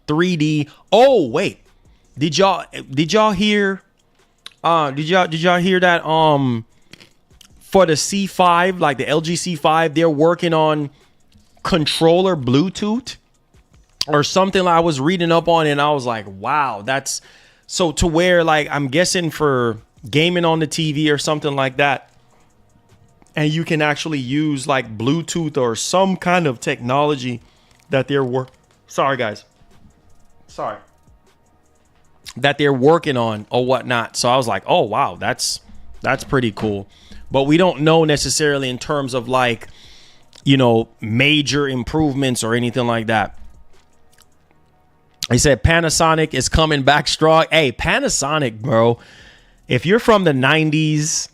3D. Oh, wait. Did y'all hear did y'all hear that for the C5, like the LG C5, they're working on controller Bluetooth or something I was reading up on, and I was like, wow, that's so, to where, like, I'm guessing for gaming on the TV or something like that, and you can actually use like Bluetooth or some kind of technology that they're that they're working on or whatnot. So I was like, oh wow, that's pretty cool. But we don't know necessarily in terms of, like, you know, major improvements or anything like that. He said Panasonic is coming back strong. Hey, Panasonic, bro. If you're from the 90s,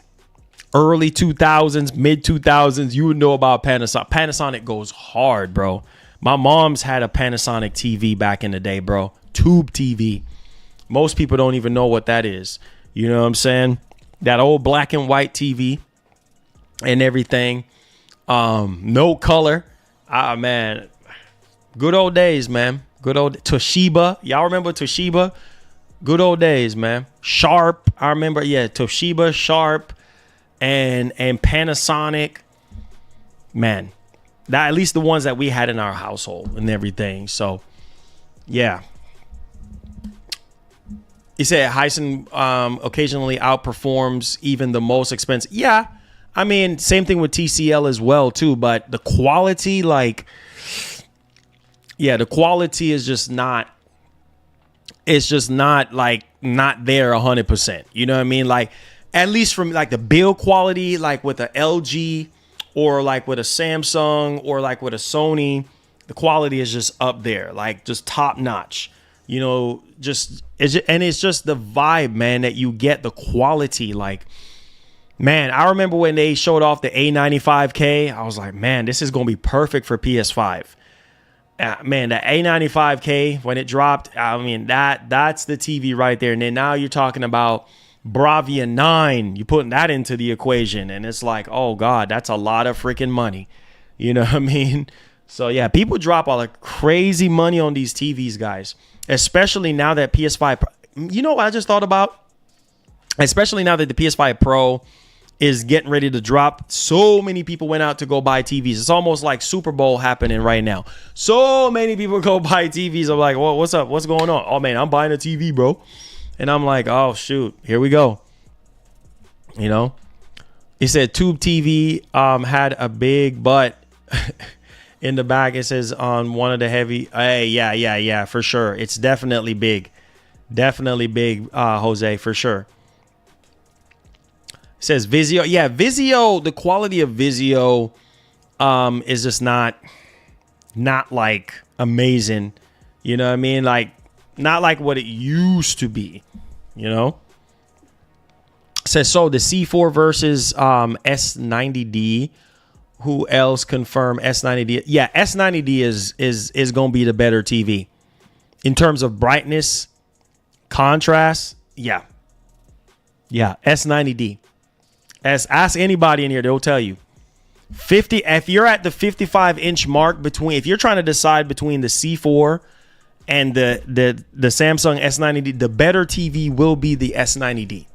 early 2000s, mid 2000s, you would know about Panasonic. Panasonic goes hard, bro. My mom's had a Panasonic TV back in the day, bro. Tube TV. Most people don't even know what that is. You know what I'm saying? That old black and white TV and everything. No color. Man. Good old days, man. Good old Toshiba. Y'all remember Toshiba? Good old days, man. Sharp. I remember, yeah, Toshiba, Sharp, and Panasonic. Man. That, at least the ones that we had in our household and everything. So, yeah. He said Hisense occasionally outperforms even the most expensive. Yeah, I mean, same thing with TCL as well too. But the quality, like, yeah, the quality is just not. It's just not there 100%. You know what I mean? Like, at least from like the build quality, like with a LG or like with a Samsung or like with a Sony, the quality is just up there, like just top notch. You know, it's just the vibe, man, that you get, the quality. Like, man, I remember when they showed off the A95K, I was like, man, this is going to be perfect for PS5. Man, the A95K, when it dropped, I mean, that's the TV right there. And then now you're talking about Bravia 9, you're putting that into the equation. And it's like, oh, God, that's a lot of freaking money. You know what I mean? So, yeah, people drop all the crazy money on these TVs, guys. Especially now that PS5, you know what I just thought about? Especially now that the PS5 Pro is getting ready to drop. So many people went out to go buy TVs. It's almost like Super Bowl happening right now. So many people go buy TVs. I'm like, well, what's up? What's going on? Oh, man, I'm buying a TV, bro. And I'm like, oh, shoot, here we go. You know, he said Tube TV had a big butt. In the back, it says on one of the heavy. Hey, yeah, for sure. It's definitely big. Definitely big, Jose, for sure. It says Vizio. Yeah, Vizio, the quality of Vizio is just not like amazing. You know what I mean? Like, not like what it used to be, you know? It says, so the C4 versus S90D. Who else confirmed S90D? Yeah, S90D is going to be the better TV in terms of brightness, contrast. Yeah, Yeah, S90D. Ask anybody in here, they'll tell you. 50. If you're at the 55-inch mark if you're trying to decide between the C4 and the Samsung S90D, the better TV will be the S90D.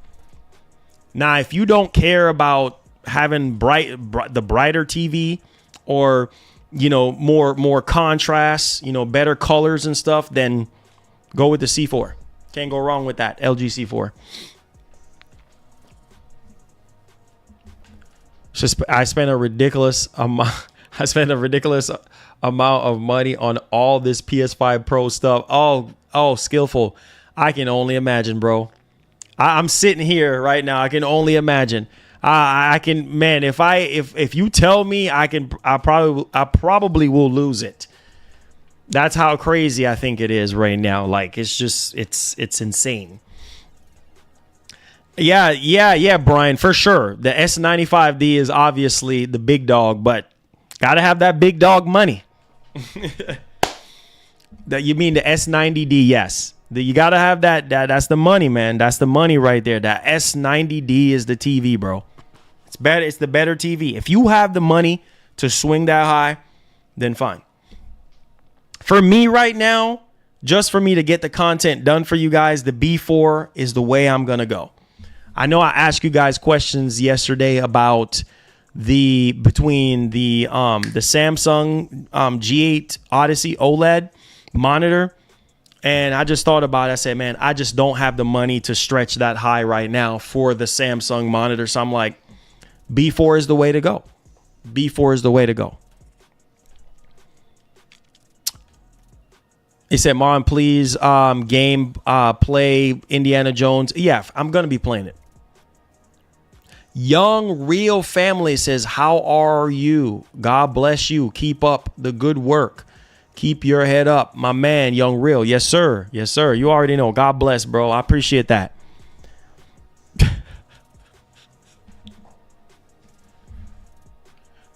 Now, if you don't care about having the brighter TV or, more contrast, better colors and stuff, then go with the C4. Can't go wrong with that. LG C4. I spent a ridiculous amount. I spent a ridiculous amount of money on all this PS5 Pro stuff. Oh, skillful. I can only imagine, bro. I'm sitting here right now. I can only imagine. I can, man. If you tell me, I probably will lose it. That's how crazy I think it is right now. Like it's insane. Yeah, Brian, for sure. The S95D is obviously the big dog, but gotta have that big dog money. That you mean the S90D? Yes, you gotta have that. That's the money, man. That's the money right there. That S90D is the TV, bro. It's better. It's the better TV. If you have the money to swing that high, then fine. For me right now, just for me to get the content done for you guys, the B4 is the way I'm gonna go. I know I asked you guys questions yesterday about between the Samsung G8 Odyssey OLED monitor, and I just thought about it. I said, man, I just don't have the money to stretch that high right now for the Samsung monitor. So I'm like, B4 is the way to go. B4 is the way to go. He said, Marlon, please play Indiana Jones. Yeah, I'm gonna be playing it. Young Real Family says, how are you? God bless you. Keep up the good work. Keep your head up, my man, Young Real. Yes, sir. Yes, sir. You already know. God bless, bro. I appreciate that.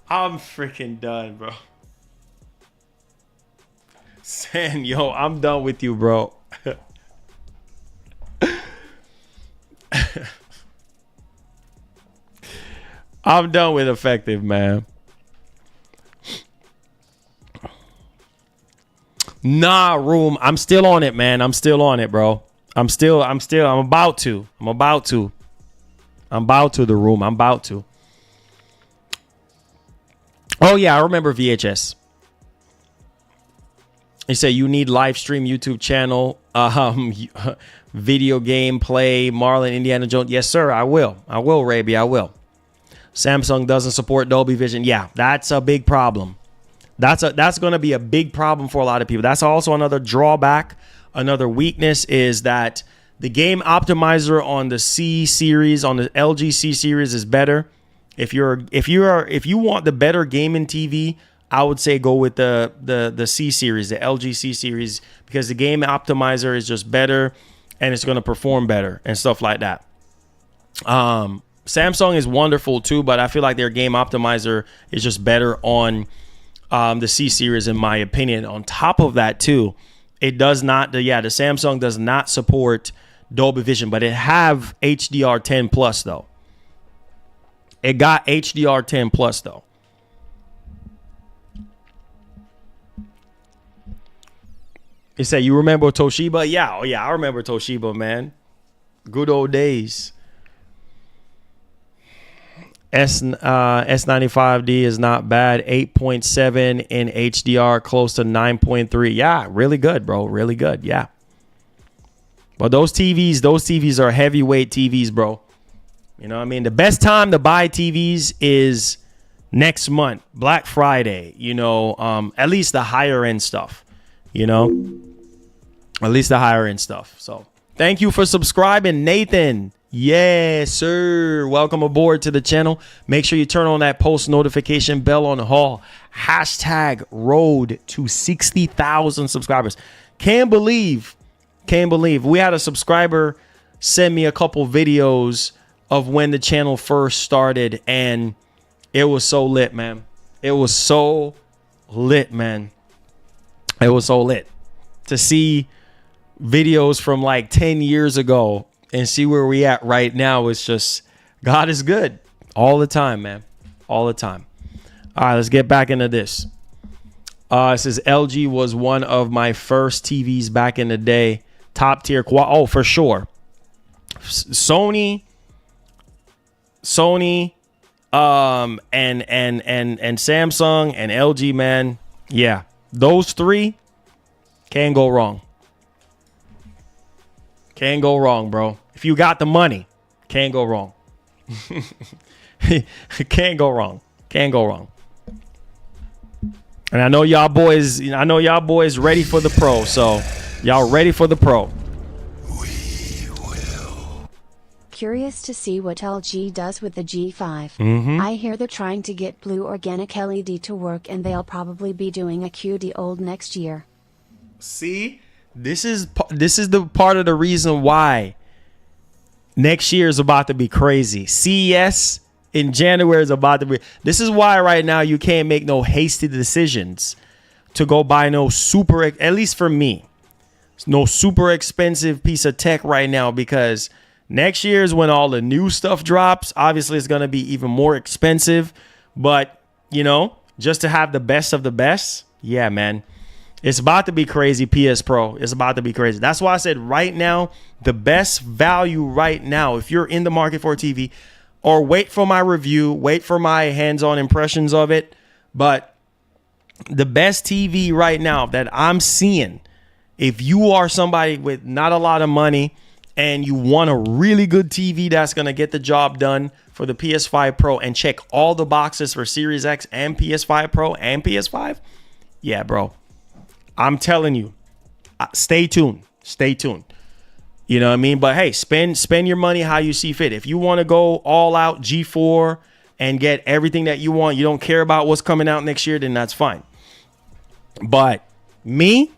I'm freaking done, bro. San, yo, I'm done with you, bro. I'm done with effective, man. Nah, room. I'm still on it, man. I'm still on it, bro. I'm about to the room. I'm about to. Oh yeah, I remember VHS. He said you need live stream YouTube channel, video game play, Marlon, Indiana Jones. Yes, sir. I will, Raby. I will. Samsung doesn't support Dolby Vision. Yeah, that's a big problem. That's going to be a big problem for a lot of people. That's also another drawback. Another weakness is that the game optimizer on the C series, on the LG C series, is better. If you want the better gaming TV, I would say go with the C series, the LG C series, because the game optimizer is just better and it's going to perform better and stuff like that. Samsung is wonderful too, but I feel like their game optimizer is just better on the C series, in my opinion. On top of that too, it does not. The Samsung does not support Dolby Vision, but it have HDR10 plus though. It got HDR10 plus though. He said, "You remember Toshiba?" Yeah, I remember Toshiba, man. Good old days. S95D is not bad. 8.7 in HDR, close to 9.3. Yeah, really good, bro. Really good. Yeah. But those TVs are heavyweight TVs, bro. You know what I mean? The best time to buy TVs is next month, Black Friday, at least the higher end stuff, at least the higher end stuff. So thank you for subscribing, Nathan. Yes, sir. Welcome aboard to the channel. Make sure you turn on that post notification bell on the hall. Hashtag road to 60,000 subscribers. Can't believe we had a subscriber send me a couple videos of when the channel first started, and it was so lit, man. It was so lit, man. It was so lit to see videos from like 10 years ago and see where we at right now, it's just God is good all the time, man. All the time. All right, let's get back into this. It says LG was one of my first TVs back in the day. Top tier oh, for sure. Sony, and Samsung and LG, man. Yeah, those three can't go wrong. Can't go wrong, bro. If you got the money, can't go wrong. Can't go wrong. Can't go wrong. And I know y'all boys ready for the Pro. So y'all ready for the Pro. Curious to see what LG does with the G5. Mm-hmm. I hear they're trying to get blue organic LED to work, and they'll probably be doing a QD old next year. See, this is the part of the reason why next year is about to be crazy. CES in January is about to be. This is why right now you can't make no hasty decisions to go buy no super, at least for me, no super expensive piece of tech right now, because next year is when all the new stuff drops. Obviously, it's going to be even more expensive. But, just to have the best of the best, yeah, man. It's about to be crazy, PS Pro. It's about to be crazy. That's why I said right now, the best value right now, if you're in the market for a TV, or wait for my review, wait for my hands-on impressions of it. But the best TV right now that I'm seeing, if you are somebody with not a lot of money and you want a really good TV that's going to get the job done for the PS5 Pro and check all the boxes for Series X and PS5 Pro and PS5, yeah, bro. I'm telling you, stay tuned. Stay tuned. You know what I mean? But hey, spend your money how you see fit. If you want to go all out G4 and get everything that you want, you don't care about what's coming out next year, then that's fine. But me,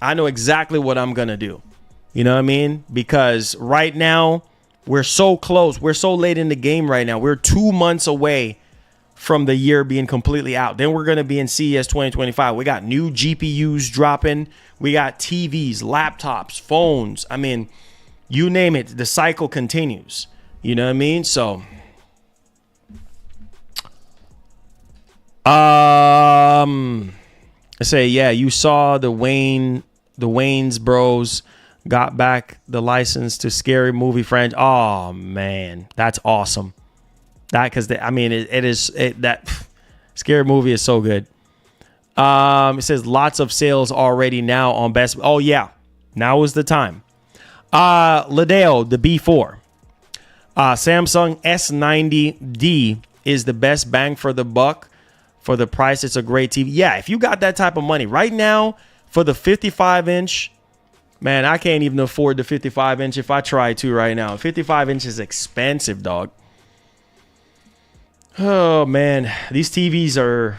I know exactly what I'm going to do. You know what I mean? Because right now, we're so close. We're so late in the game right now. We're 2 months away from the year being completely out. Then we're going to be in CES 2025. We got new GPUs dropping. We got TVs, laptops, phones. I mean, you name it. The cycle continues. You know what I mean? So, I say, yeah, you saw the Wayne's Bros got back the license to Scary Movie franchise. Oh man, that's awesome. That because that Scary Movie is so good. It says lots of sales already now on Best. Oh yeah, now is the time. Ladeo, the B4, Samsung S90D is the best bang for the buck for the price. It's a great TV. Yeah, if you got that type of money right now for the 55-inch. Man, I can't even afford the 55-inch if I try to right now. 55-inch is expensive, dog. Oh, man. These TVs are,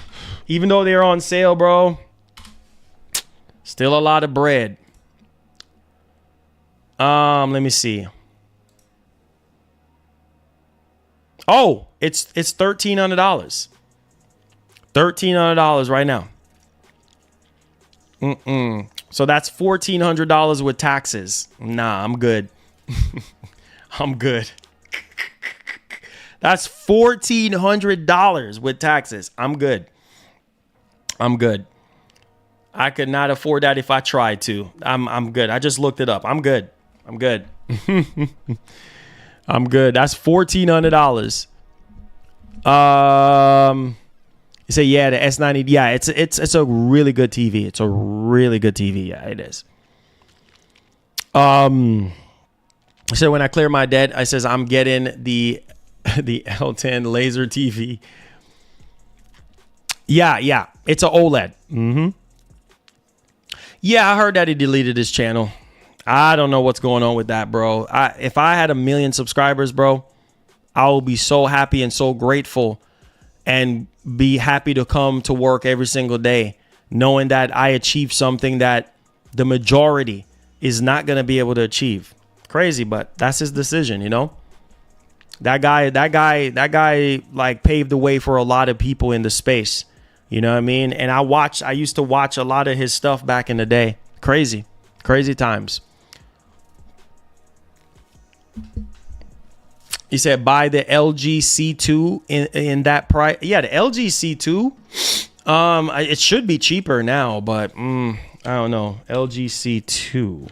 even though they're on sale, bro, still a lot of bread. Let me see. Oh, it's $1,300. $1,300 right now. So that's $1,400 with taxes. Nah, I'm good. I'm good. That's $1,400 with taxes. I'm good. I'm good. I could not afford that if I tried to. I'm good. I just looked it up. I'm good. I'm good. I'm good. That's $1,400. You say, yeah, the S90. Yeah, it's a really good TV. It's a really good TV. Yeah, it is. So when I clear my debt, I says I'm getting the L10 laser TV. Yeah, it's an OLED. Yeah, I heard that he deleted his channel. I don't know what's going on with that, bro. If I had 1 million subscribers, bro, I will be so happy and so grateful and be happy to come to work every single day knowing that I achieved something that the majority is not going to be able to achieve. Crazy, but that's his decision, you know? That guy like paved the way for a lot of people in the space. You know what I mean? And I used to watch a lot of his stuff back in the day. Crazy times. You said buy the LG C2 in that price. Yeah, the LG C2. It should be cheaper now, but I don't know. LG C2.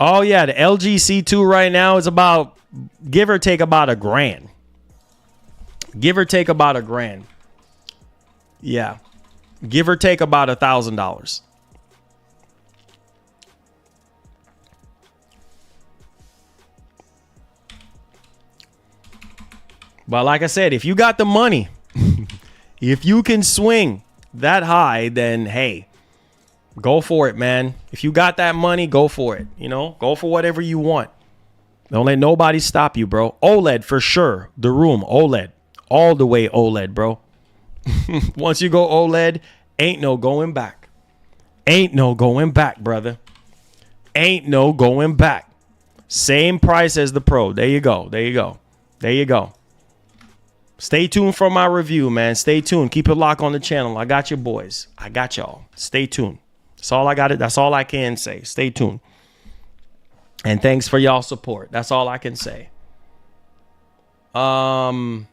Oh yeah, the LG C2 right now is about, give or take, about $1,000. Give or take about $1,000. Yeah, give or take about $1,000. But like I said, if you got the money, if you can swing that high, then hey, go for it, man. If you got that money, go for it. You know, go for whatever you want. Don't let nobody stop you, bro. OLED for sure. The room, OLED. All the way OLED, bro. Once you go OLED, ain't no going back. Ain't no going back, brother. Ain't no going back. Same price as the Pro. There you go. There you go. There you go. Stay tuned for my review, man. Stay tuned. Keep it locked on the channel. I got you, boys. I got y'all. Stay tuned. That's all I got. That's all I can say. Stay tuned. And thanks for y'all support. That's all I can say. That's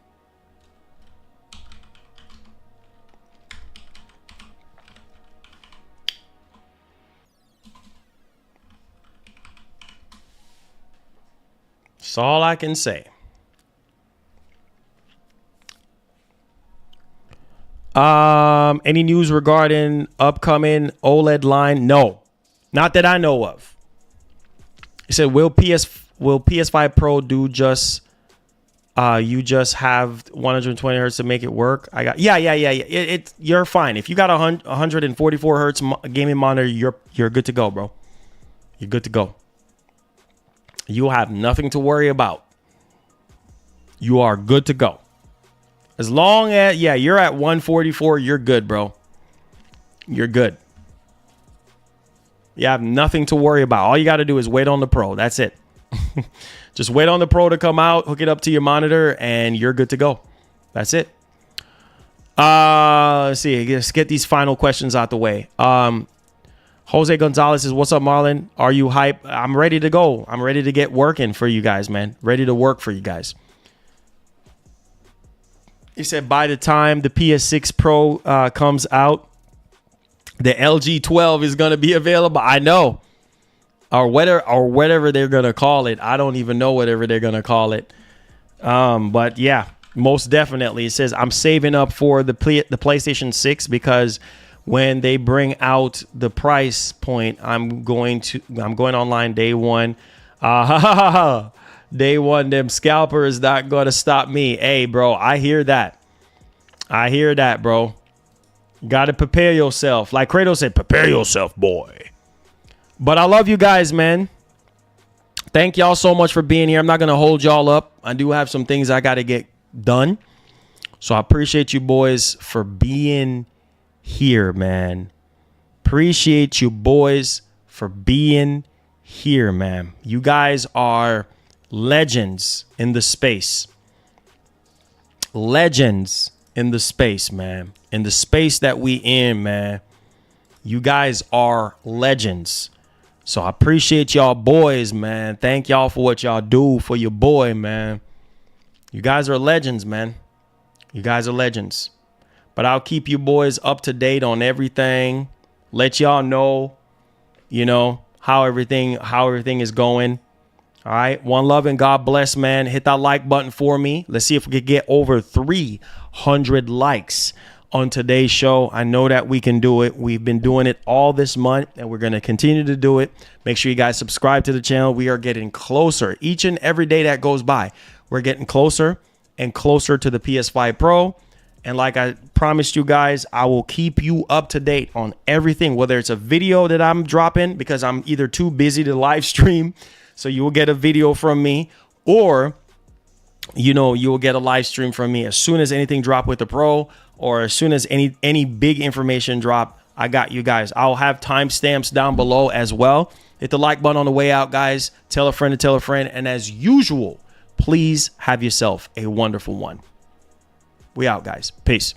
all I can say. Any news regarding upcoming OLED line? No, not that I know of. He said, will PS5 Pro do just you just have 120 hertz to make it work? I got yeah. You're fine if you got 144 hertz gaming monitor. You're good to go, bro. You're good to go. You have nothing to worry about. You are good to go. As long as, yeah, you're at 144, you're good, bro. You're good. You have nothing to worry about. All you got to do is wait on the Pro. That's it. Just wait on the Pro to come out, hook it up to your monitor, and you're good to go. That's it. Let's see. Let's get these final questions out the way. Jose Gonzalez says, what's up, Marlon? Are you hype? I'm ready to go. I'm ready to get working for you guys, man. Ready to work for you guys. He said, by the time the PS6 Pro comes out, the LG 12 is going to be available. I know. Or whatever they're going to call it. I don't even know whatever they're going to call it. But yeah, most definitely. It says, I'm saving up for the PlayStation 6 because when they bring out the price point, I'm going online day one. Day one, them scalpers not going to stop me. Hey, bro, I hear that. I hear that, bro. You got to prepare yourself. Like Kratos said, prepare yourself, boy. But I love you guys, man. Thank y'all so much for being here. I'm not going to hold y'all up. I do have some things I got to get done. So I appreciate you boys for being here, man. Appreciate you boys for being here, man. You guys are legends in the space. Legends in the space, man. In the space that we in, man. You guys are legends. So I appreciate y'all boys, man. Thank y'all for what y'all do for your boy, man. You guys are legends, man. You guys are legends. But I'll keep you boys up to date on everything. Let y'all know, you know, how everything is going. All right. One love and God bless, man. Hit that like button for me. Let's see if we could get over 300 likes on today's show. I know that we can do it. We've been doing it all this month and we're going to continue to do it. Make sure you guys subscribe to the channel. We are getting closer each and every day that goes by. We're getting closer and closer to the PS5 Pro. And like I promised you guys, I will keep you up to date on everything, whether it's a video that I'm dropping because I'm either too busy to live stream. So you will get a video from me, or, you know, you will get a live stream from me as soon as anything drop with the Pro, or as soon as any big information drop. I got you guys. I'll have timestamps down below as well. Hit the like button on the way out, guys. Tell a friend to tell a friend. And as usual, please have yourself a wonderful one. We out, guys. Peace.